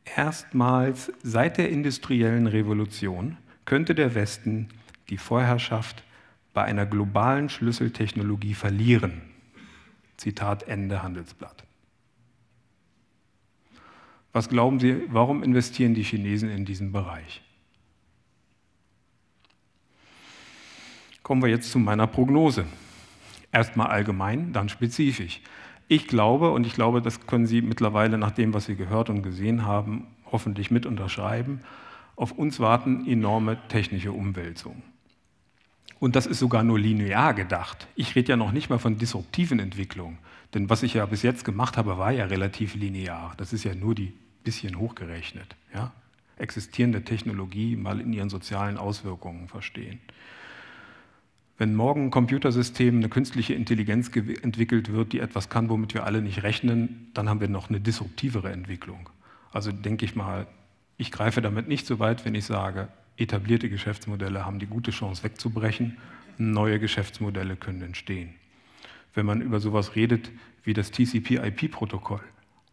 Erstmals seit der industriellen Revolution könnte der Westen die Vorherrschaft bei einer globalen Schlüsseltechnologie verlieren. Zitat Ende Handelsblatt. Was glauben Sie, warum investieren die Chinesen in diesen Bereich? Kommen wir jetzt zu meiner Prognose. Erstmal allgemein, dann spezifisch. Ich glaube, und ich glaube, das können Sie mittlerweile nach dem, was Sie gehört und gesehen haben, hoffentlich mit unterschreiben, auf uns warten enorme technische Umwälzungen. Und das ist sogar nur linear gedacht. Ich rede ja noch nicht mal von disruptiven Entwicklungen, denn was ich ja bis jetzt gemacht habe, war ja relativ linear. Das ist ja nur die bisschen hochgerechnet. Ja? Existierende Technologie mal in ihren sozialen Auswirkungen verstehen. Wenn morgen ein Computersystem, eine künstliche Intelligenz entwickelt wird, die etwas kann, womit wir alle nicht rechnen, dann haben wir noch eine disruptivere Entwicklung. Also denke ich mal, ich greife damit nicht so weit, wenn ich sage, etablierte Geschäftsmodelle haben die gute Chance wegzubrechen, neue Geschäftsmodelle können entstehen. Wenn man über sowas redet wie das TCP/IP-Protokoll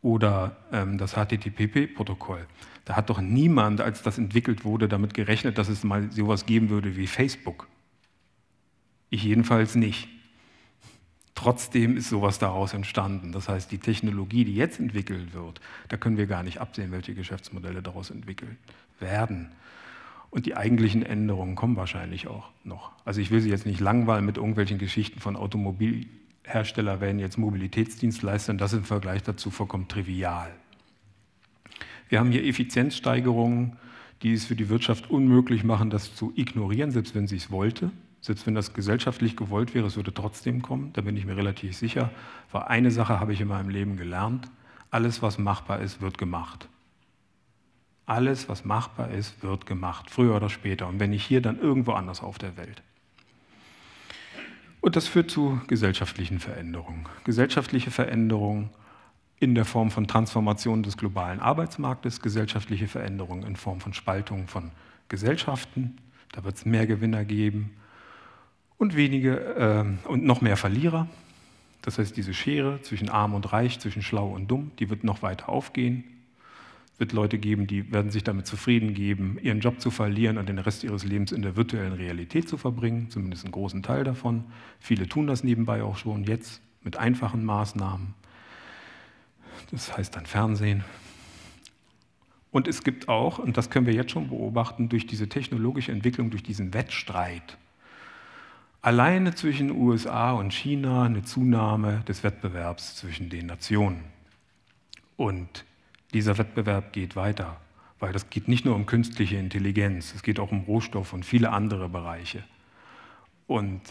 oder das HTTP-Protokoll, da hat doch niemand, als das entwickelt wurde, damit gerechnet, dass es mal sowas geben würde wie Facebook. Ich jedenfalls nicht. Trotzdem ist sowas daraus entstanden. Das heißt, die Technologie, die jetzt entwickelt wird, da können wir gar nicht absehen, welche Geschäftsmodelle daraus entwickelt werden. Und die eigentlichen Änderungen kommen wahrscheinlich auch noch. Also ich will Sie jetzt nicht langweilen mit irgendwelchen Geschichten von Automobilhersteller werden jetzt Mobilitätsdienstleister, das ist im Vergleich dazu vollkommen trivial. Wir haben hier Effizienzsteigerungen, die es für die Wirtschaft unmöglich machen, das zu ignorieren, selbst wenn sie es wollte. Selbst wenn das gesellschaftlich gewollt wäre, es würde trotzdem kommen, da bin ich mir relativ sicher. Weil eine Sache habe ich in meinem Leben gelernt, alles, was machbar ist, wird gemacht. Alles, was machbar ist, wird gemacht, früher oder später. Und wenn nicht hier, dann irgendwo anders auf der Welt. Und das führt zu gesellschaftlichen Veränderungen. Gesellschaftliche Veränderungen in der Form von Transformation des globalen Arbeitsmarktes, gesellschaftliche Veränderungen in Form von Spaltung von Gesellschaften. Da wird es mehr Gewinner geben. Und und noch mehr Verlierer. Das heißt, diese Schere zwischen Arm und Reich, zwischen Schlau und Dumm, die wird noch weiter aufgehen. Es wird Leute geben, die werden sich damit zufrieden geben, ihren Job zu verlieren und den Rest ihres Lebens in der virtuellen Realität zu verbringen, zumindest einen großen Teil davon. Viele tun das nebenbei auch schon jetzt mit einfachen Maßnahmen. Das heißt dann Fernsehen. Und es gibt auch, und das können wir jetzt schon beobachten, durch diese technologische Entwicklung, durch diesen Wettstreit, alleine zwischen USA und China eine Zunahme des Wettbewerbs zwischen den Nationen. Und dieser Wettbewerb geht weiter, weil das geht nicht nur um künstliche Intelligenz, es geht auch um Rohstoff und viele andere Bereiche. Und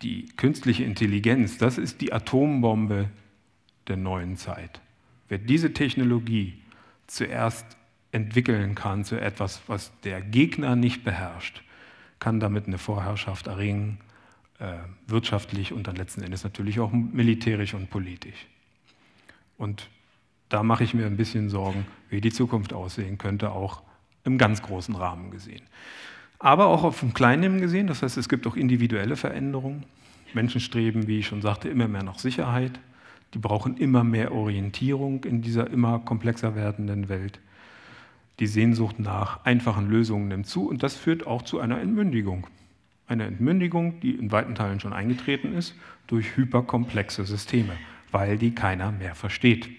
die künstliche Intelligenz, das ist die Atombombe der neuen Zeit. Wer diese Technologie zuerst entwickeln kann zu etwas, was der Gegner nicht beherrscht, kann damit eine Vorherrschaft erringen, wirtschaftlich und dann letzten Endes natürlich auch militärisch und politisch. Und da mache ich mir ein bisschen Sorgen, wie die Zukunft aussehen könnte, auch im ganz großen Rahmen gesehen. Aber auch auf dem Kleinen gesehen, das heißt, es gibt auch individuelle Veränderungen. Menschen streben, wie ich schon sagte, immer mehr nach Sicherheit. Die brauchen immer mehr Orientierung in dieser immer komplexer werdenden Welt. Die Sehnsucht nach einfachen Lösungen nimmt zu und das führt auch zu einer Entmündigung. Eine Entmündigung, die in weiten Teilen schon eingetreten ist, durch hyperkomplexe Systeme, weil die keiner mehr versteht.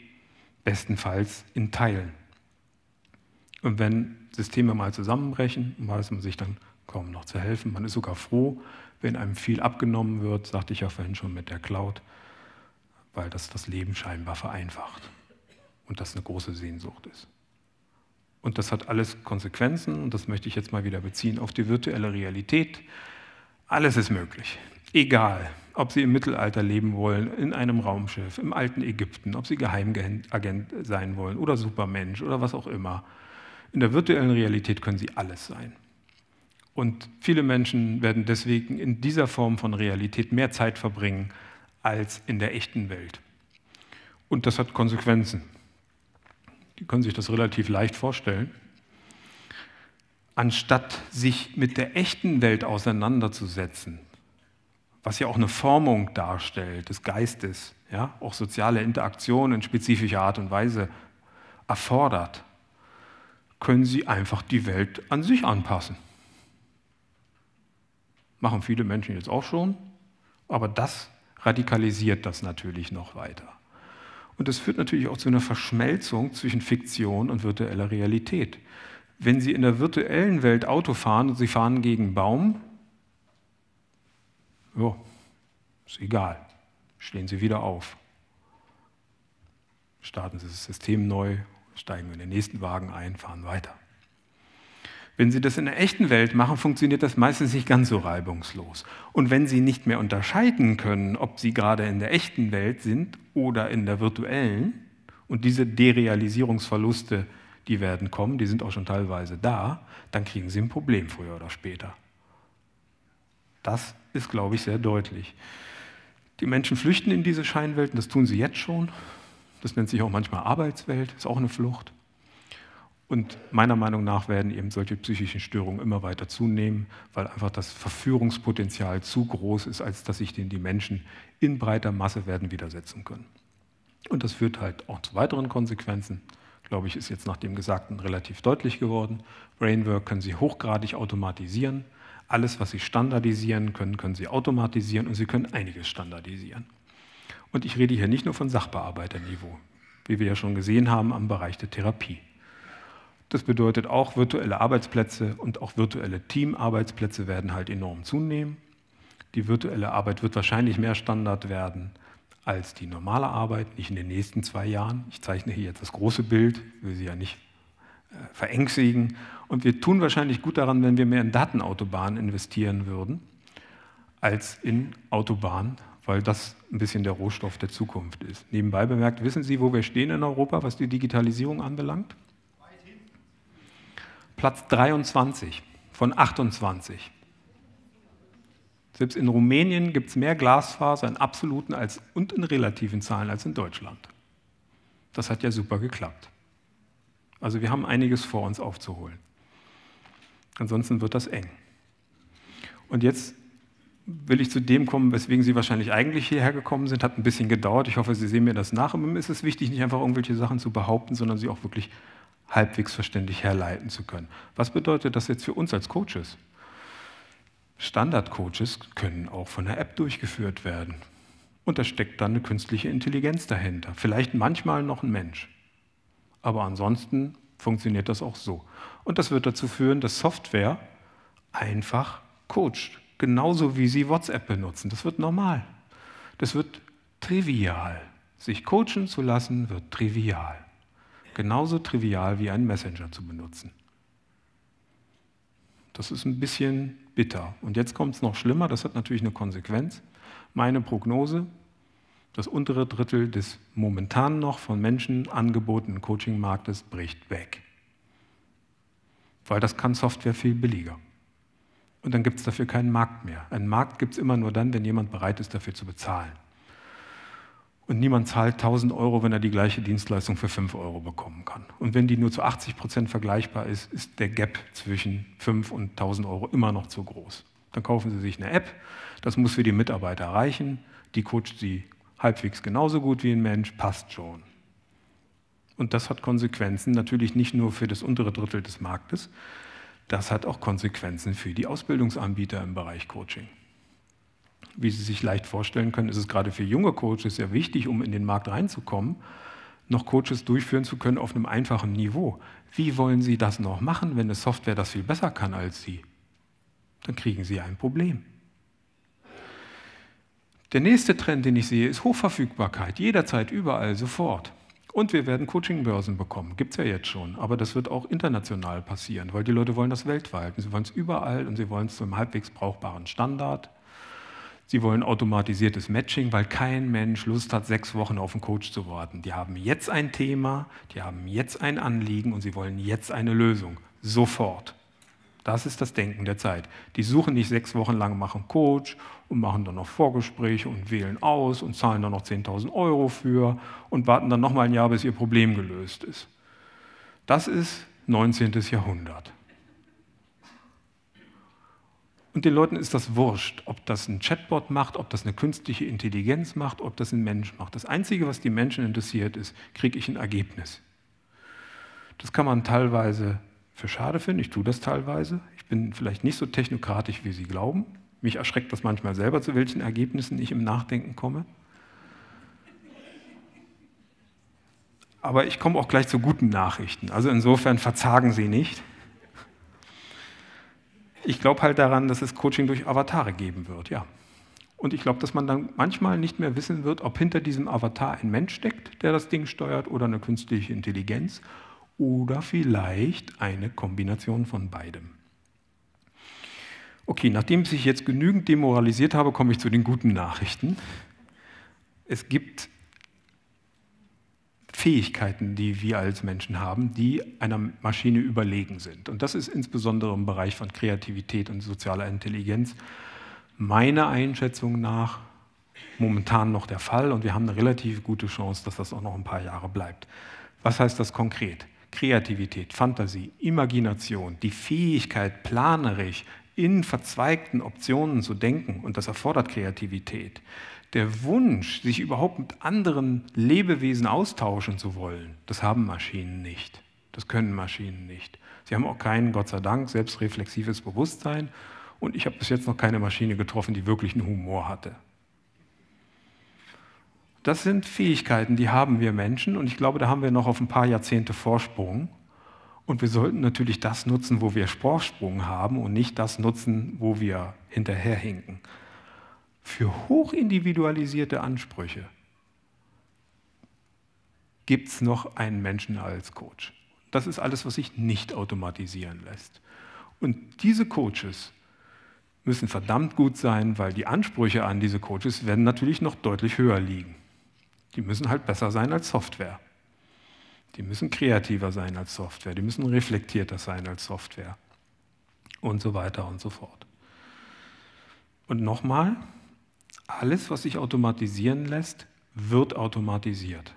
Bestenfalls in Teilen. Und wenn Systeme mal zusammenbrechen, weiß man sich dann kaum noch zu helfen. Man ist sogar froh, wenn einem viel abgenommen wird, sagte ich ja vorhin schon mit der Cloud, weil das das Leben scheinbar vereinfacht und das eine große Sehnsucht ist. Und das hat alles Konsequenzen, und das möchte ich jetzt mal wieder beziehen auf die virtuelle Realität. Alles ist möglich, egal, ob Sie im Mittelalter leben wollen, in einem Raumschiff, im alten Ägypten, ob Sie Geheimagent sein wollen oder Supermensch oder was auch immer. In der virtuellen Realität können Sie alles sein. Und viele Menschen werden deswegen in dieser Form von Realität mehr Zeit verbringen als in der echten Welt. Und das hat Konsequenzen. Die können sich das relativ leicht vorstellen. Anstatt sich mit der echten Welt auseinanderzusetzen, was ja auch eine Formung darstellt des Geistes, ja, auch soziale Interaktion in spezifischer Art und Weise erfordert, können Sie einfach die Welt an sich anpassen. Machen viele Menschen jetzt auch schon, aber das radikalisiert das natürlich noch weiter. Und das führt natürlich auch zu einer Verschmelzung zwischen Fiktion und virtueller Realität. Wenn Sie in der virtuellen Welt Auto fahren und Sie fahren gegen einen Baum, jo, ist egal, stehen Sie wieder auf. Starten Sie das System neu, steigen in den nächsten Wagen ein, fahren weiter. Wenn Sie das in der echten Welt machen, funktioniert das meistens nicht ganz so reibungslos. Und wenn Sie nicht mehr unterscheiden können, ob Sie gerade in der echten Welt sind oder in der virtuellen, und diese Derealisierungsverluste, die werden kommen, die sind auch schon teilweise da, dann kriegen Sie ein Problem früher oder später. Das ist, glaube ich, sehr deutlich. Die Menschen flüchten in diese Scheinwelten, das tun sie jetzt schon. Das nennt sich auch manchmal Arbeitswelt, ist auch eine Flucht. Und meiner Meinung nach werden eben solche psychischen Störungen immer weiter zunehmen, weil einfach das Verführungspotenzial zu groß ist, als dass sich denen die Menschen in breiter Masse werden widersetzen können. Und das führt halt auch zu weiteren Konsequenzen. Glaube ich, ist jetzt nach dem Gesagten relativ deutlich geworden. Brainwork können Sie hochgradig automatisieren. Alles, was Sie standardisieren können, können Sie automatisieren und Sie können einiges standardisieren. Und ich rede hier nicht nur von Sachbearbeiterniveau, wie wir ja schon gesehen haben am Bereich der Therapie. Das bedeutet auch, virtuelle Arbeitsplätze und auch virtuelle Teamarbeitsplätze werden halt enorm zunehmen. Die virtuelle Arbeit wird wahrscheinlich mehr Standard werden als die normale Arbeit, nicht in den nächsten 2 Jahren. Ich zeichne hier jetzt das große Bild, will Sie ja nicht verängstigen. Und wir tun wahrscheinlich gut daran, wenn wir mehr in Datenautobahnen investieren würden, als in Autobahnen, weil das ein bisschen der Rohstoff der Zukunft ist. Nebenbei bemerkt, wissen Sie, wo wir stehen in Europa, was die Digitalisierung anbelangt? Platz 23 von 28. Selbst in Rumänien gibt es mehr Glasfaser in absoluten und in relativen Zahlen als in Deutschland. Das hat ja super geklappt. Also wir haben einiges vor uns aufzuholen. Ansonsten wird das eng. Und jetzt will ich zu dem kommen, weswegen Sie wahrscheinlich eigentlich hierher gekommen sind. Hat ein bisschen gedauert. Ich hoffe, Sie sehen mir das nach. Und mir ist es wichtig, nicht einfach irgendwelche Sachen zu behaupten, sondern sie auch wirklich halbwegs verständlich herleiten zu können. Was bedeutet das jetzt für uns als Coaches? Standard-Coaches können auch von der App durchgeführt werden. Und da steckt dann eine künstliche Intelligenz dahinter. Vielleicht manchmal noch ein Mensch. Aber ansonsten funktioniert das auch so. Und das wird dazu führen, dass Software einfach coacht. Genauso wie Sie WhatsApp benutzen. Das wird normal. Das wird trivial. Sich coachen zu lassen, wird trivial. Genauso trivial wie einen Messenger zu benutzen. Das ist ein bisschen bitter. Und jetzt kommt es noch schlimmer, das hat natürlich eine Konsequenz. Meine Prognose, das untere Drittel des momentan noch von Menschen angebotenen Coaching-Marktes bricht weg. Weil das kann Software viel billiger. Und dann gibt es dafür keinen Markt mehr. Einen Markt gibt es immer nur dann, wenn jemand bereit ist, dafür zu bezahlen. Und niemand zahlt 1.000 €, wenn er die gleiche Dienstleistung für 5 € bekommen kann. Und wenn die nur zu 80% vergleichbar ist, ist der Gap zwischen 5 und 1.000 € immer noch zu groß. Dann kaufen Sie sich eine App, das muss für die Mitarbeiter reichen, die coacht Sie halbwegs genauso gut wie ein Mensch, passt schon. Und das hat Konsequenzen, natürlich nicht nur für das untere Drittel des Marktes, das hat auch Konsequenzen für die Ausbildungsanbieter im Bereich Coaching. Wie Sie sich leicht vorstellen können, ist es gerade für junge Coaches sehr wichtig, um in den Markt reinzukommen, noch Coaches durchführen zu können auf einem einfachen Niveau. Wie wollen Sie das noch machen, wenn eine Software das viel besser kann als Sie? Dann kriegen Sie ein Problem. Der nächste Trend, den ich sehe, ist Hochverfügbarkeit. Jederzeit, überall, sofort. Und wir werden Coachingbörsen bekommen. Gibt es ja jetzt schon. Aber das wird auch international passieren, weil die Leute wollen das weltweit. Sie wollen es überall und sie wollen es zu einem halbwegs brauchbaren Standard. Sie wollen automatisiertes Matching, weil kein Mensch Lust hat, 6 Wochen auf einen Coach zu warten. Die haben jetzt ein Thema, die haben jetzt ein Anliegen und sie wollen jetzt eine Lösung. Sofort. Das ist das Denken der Zeit. Die suchen nicht 6 Wochen lang, machen Coach und machen dann noch Vorgespräche und wählen aus und zahlen dann noch 10.000 € für und warten dann nochmal ein Jahr, bis ihr Problem gelöst ist. Das ist 19. Jahrhundert. Und den Leuten ist das wurscht, ob das ein Chatbot macht, ob das eine künstliche Intelligenz macht, ob das ein Mensch macht. Das Einzige, was die Menschen interessiert, ist, kriege ich ein Ergebnis. Das kann man teilweise für schade finden, ich tue das teilweise. Ich bin vielleicht nicht so technokratisch, wie Sie glauben. Mich erschreckt das manchmal selber, zu welchen Ergebnissen ich im Nachdenken komme. Aber ich komme auch gleich zu guten Nachrichten. Also insofern verzagen Sie nicht. Ich glaube halt daran, dass es Coaching durch Avatare geben wird, ja. Und ich glaube, dass man dann manchmal nicht mehr wissen wird, ob hinter diesem Avatar ein Mensch steckt, der das Ding steuert, oder eine künstliche Intelligenz oder vielleicht eine Kombination von beidem. Okay, nachdem ich jetzt genügend demoralisiert habe, komme ich zu den guten Nachrichten. Es gibt Fähigkeiten, die wir als Menschen haben, die einer Maschine überlegen sind. Und das ist insbesondere im Bereich von Kreativität und sozialer Intelligenz meiner Einschätzung nach momentan noch der Fall. Und wir haben eine relativ gute Chance, dass das auch noch ein paar Jahre bleibt. Was heißt das konkret? Kreativität, Fantasie, Imagination, die Fähigkeit, planerisch in verzweigten Optionen zu denken, und das erfordert Kreativität. Der Wunsch, sich überhaupt mit anderen Lebewesen austauschen zu wollen, das haben Maschinen nicht. Das können Maschinen nicht. Sie haben auch kein, Gott sei Dank, selbstreflexives Bewusstsein. Und ich habe bis jetzt noch keine Maschine getroffen, die wirklich einen Humor hatte. Das sind Fähigkeiten, die haben wir Menschen. Und ich glaube, da haben wir noch auf ein paar Jahrzehnte Vorsprung. Und wir sollten natürlich das nutzen, wo wir Vorsprung haben und nicht das nutzen, wo wir hinterherhinken. Für hochindividualisierte Ansprüche gibt es noch einen Menschen als Coach. Das ist alles, was sich nicht automatisieren lässt. Und diese Coaches müssen verdammt gut sein, weil die Ansprüche an diese Coaches werden natürlich noch deutlich höher liegen. Die müssen halt besser sein als Software. Die müssen kreativer sein als Software. Die müssen reflektierter sein als Software. Und so weiter und so fort. Und nochmal, alles, was sich automatisieren lässt, wird automatisiert.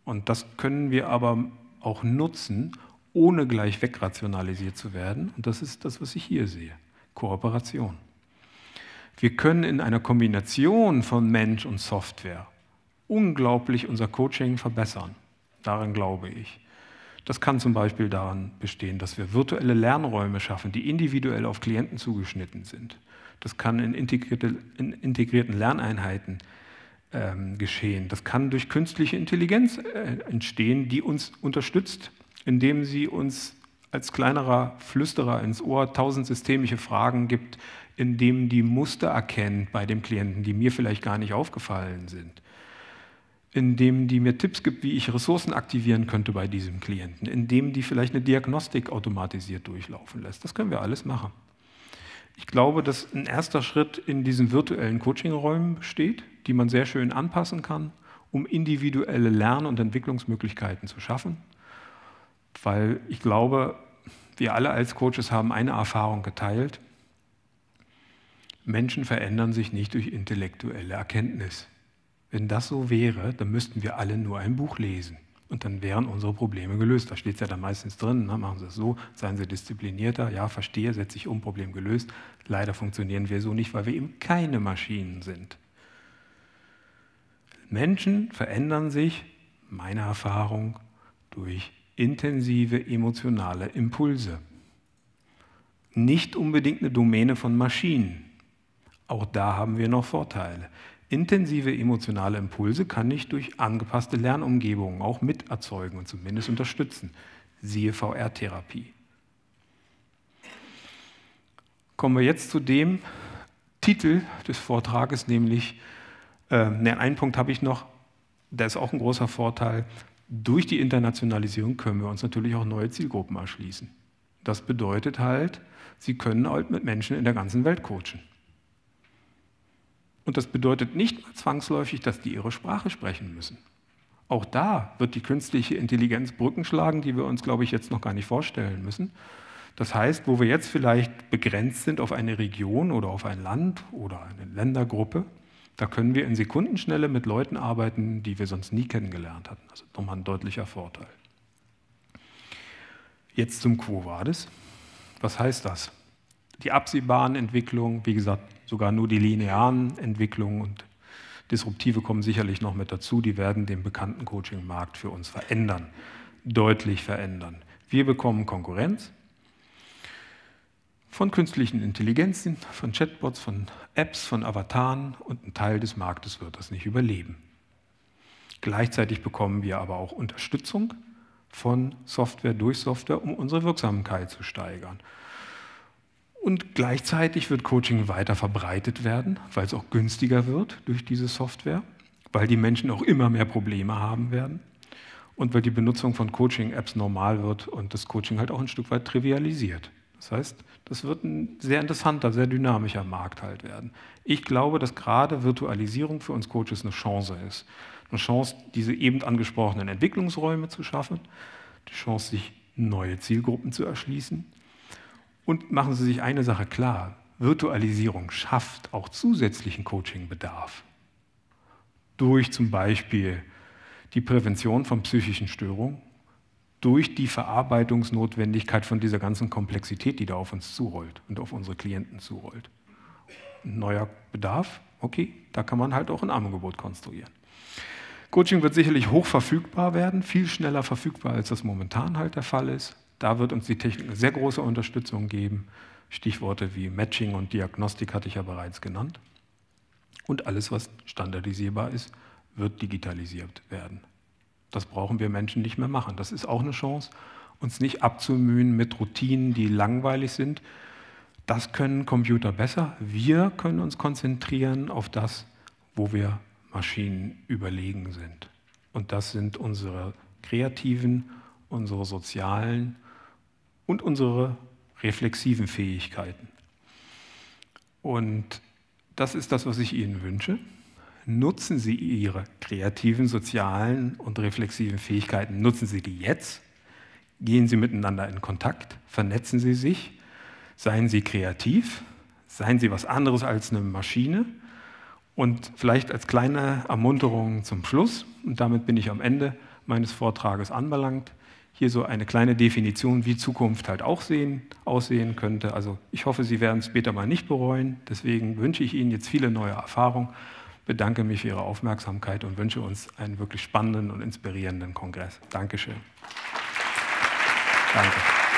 Und das können wir aber auch nutzen, ohne gleich wegrationalisiert zu werden. Und das ist das, was ich hier sehe. Kooperation. Wir können in einer Kombination von Mensch und Software unglaublich unser Coaching verbessern. Daran glaube ich. Das kann zum Beispiel daran bestehen, dass wir virtuelle Lernräume schaffen, die individuell auf Klienten zugeschnitten sind. Das kann in integrierten Lerneinheiten geschehen. Das kann durch künstliche Intelligenz entstehen, die uns unterstützt, indem sie uns als kleinerer Flüsterer ins Ohr 1000 systemische Fragen gibt, indem die Muster erkennt bei dem Klienten, die mir vielleicht gar nicht aufgefallen sind, indem die mir Tipps gibt, wie ich Ressourcen aktivieren könnte bei diesem Klienten, indem die vielleicht eine Diagnostik automatisiert durchlaufen lässt. Das können wir alles machen. Ich glaube, dass ein erster Schritt in diesen virtuellen Coachingräumen besteht, die man sehr schön anpassen kann, um individuelle Lern- und Entwicklungsmöglichkeiten zu schaffen. Weil ich glaube, wir alle als Coaches haben eine Erfahrung geteilt. Menschen verändern sich nicht durch intellektuelle Erkenntnis. Wenn das so wäre, dann müssten wir alle nur ein Buch lesen. Und dann wären unsere Probleme gelöst. Da steht es ja dann meistens drin, ne? Machen Sie es so, seien Sie disziplinierter, ja, verstehe, setze ich um, Problem gelöst. Leider funktionieren wir so nicht, weil wir eben keine Maschinen sind. Menschen verändern sich, meine Erfahrung, durch intensive emotionale Impulse. Nicht unbedingt eine Domäne von Maschinen. Auch da haben wir noch Vorteile. Intensive emotionale Impulse kann ich durch angepasste Lernumgebungen auch mit erzeugen und zumindest unterstützen. Siehe VR-Therapie. Kommen wir jetzt zu dem Titel des Vortrages, nämlich, einen Punkt habe ich noch, der ist auch ein großer Vorteil. Durch die Internationalisierung können wir uns natürlich auch neue Zielgruppen erschließen. Das bedeutet halt, Sie können halt mit Menschen in der ganzen Welt coachen. Und das bedeutet nicht mal zwangsläufig, dass die ihre Sprache sprechen müssen. Auch da wird die künstliche Intelligenz Brücken schlagen, die wir uns, glaube ich, jetzt noch gar nicht vorstellen müssen. Das heißt, wo wir jetzt vielleicht begrenzt sind auf eine Region oder auf ein Land oder eine Ländergruppe, da können wir in Sekundenschnelle mit Leuten arbeiten, die wir sonst nie kennengelernt hatten. Also nochmal ein deutlicher Vorteil. Jetzt zum Quo Vadis. Was heißt das? Die absehbaren Entwicklungen, wie gesagt, sogar nur die linearen Entwicklungen und disruptive kommen sicherlich noch mit dazu, die werden den bekannten Coaching-Markt für uns verändern, deutlich verändern. Wir bekommen Konkurrenz. von künstlichen Intelligenzen, von Chatbots, von Apps, von Avataren, und ein Teil des Marktes wird das nicht überleben. Gleichzeitig bekommen wir aber auch Unterstützung von Software durch Software, um unsere Wirksamkeit zu steigern. Und gleichzeitig wird Coaching weiter verbreitet werden, weil es auch günstiger wird durch diese Software, weil die Menschen auch immer mehr Probleme haben werden und weil die Benutzung von Coaching-Apps normal wird und das Coaching halt auch ein Stück weit trivialisiert. Das heißt, das wird ein sehr interessanter, sehr dynamischer Markt halt werden. Ich glaube, dass gerade Virtualisierung für uns Coaches eine Chance ist. Eine Chance, diese eben angesprochenen Entwicklungsräume zu schaffen, die Chance, sich neue Zielgruppen zu erschließen. Und machen Sie sich eine Sache klar, Virtualisierung schafft auch zusätzlichen Coachingbedarf. Durch zum Beispiel die Prävention von psychischen Störungen, durch die Verarbeitungsnotwendigkeit von dieser ganzen Komplexität, die da auf uns zurollt und auf unsere Klienten zurollt. Ein neuer Bedarf, okay, da kann man halt auch ein Angebot konstruieren. Coaching wird sicherlich hoch verfügbar werden, viel schneller verfügbar, als das momentan halt der Fall ist. Da wird uns die Technik eine sehr große Unterstützung geben. Stichworte wie Matching und Diagnostik hatte ich ja bereits genannt. Und alles, was standardisierbar ist, wird digitalisiert werden. Das brauchen wir Menschen nicht mehr machen. Das ist auch eine Chance, uns nicht abzumühen mit Routinen, die langweilig sind. Das können Computer besser. Wir können uns konzentrieren auf das, wo wir Maschinen überlegen sind. Und das sind unsere kreativen, unsere sozialen und unsere reflexiven Fähigkeiten. Und das ist das, was ich Ihnen wünsche. Nutzen Sie Ihre kreativen, sozialen und reflexiven Fähigkeiten, nutzen Sie die jetzt, gehen Sie miteinander in Kontakt, vernetzen Sie sich, seien Sie kreativ, seien Sie was anderes als eine Maschine. Und vielleicht als kleine Ermunterung zum Schluss, und damit bin ich am Ende meines Vortrages anbelangt, hier so eine kleine Definition, wie Zukunft halt auch aussehen könnte. Also ich hoffe, Sie werden es später mal nicht bereuen. Deswegen wünsche ich Ihnen jetzt viele neue Erfahrungen, bedanke mich für Ihre Aufmerksamkeit und wünsche uns einen wirklich spannenden und inspirierenden Kongress. Dankeschön. Danke.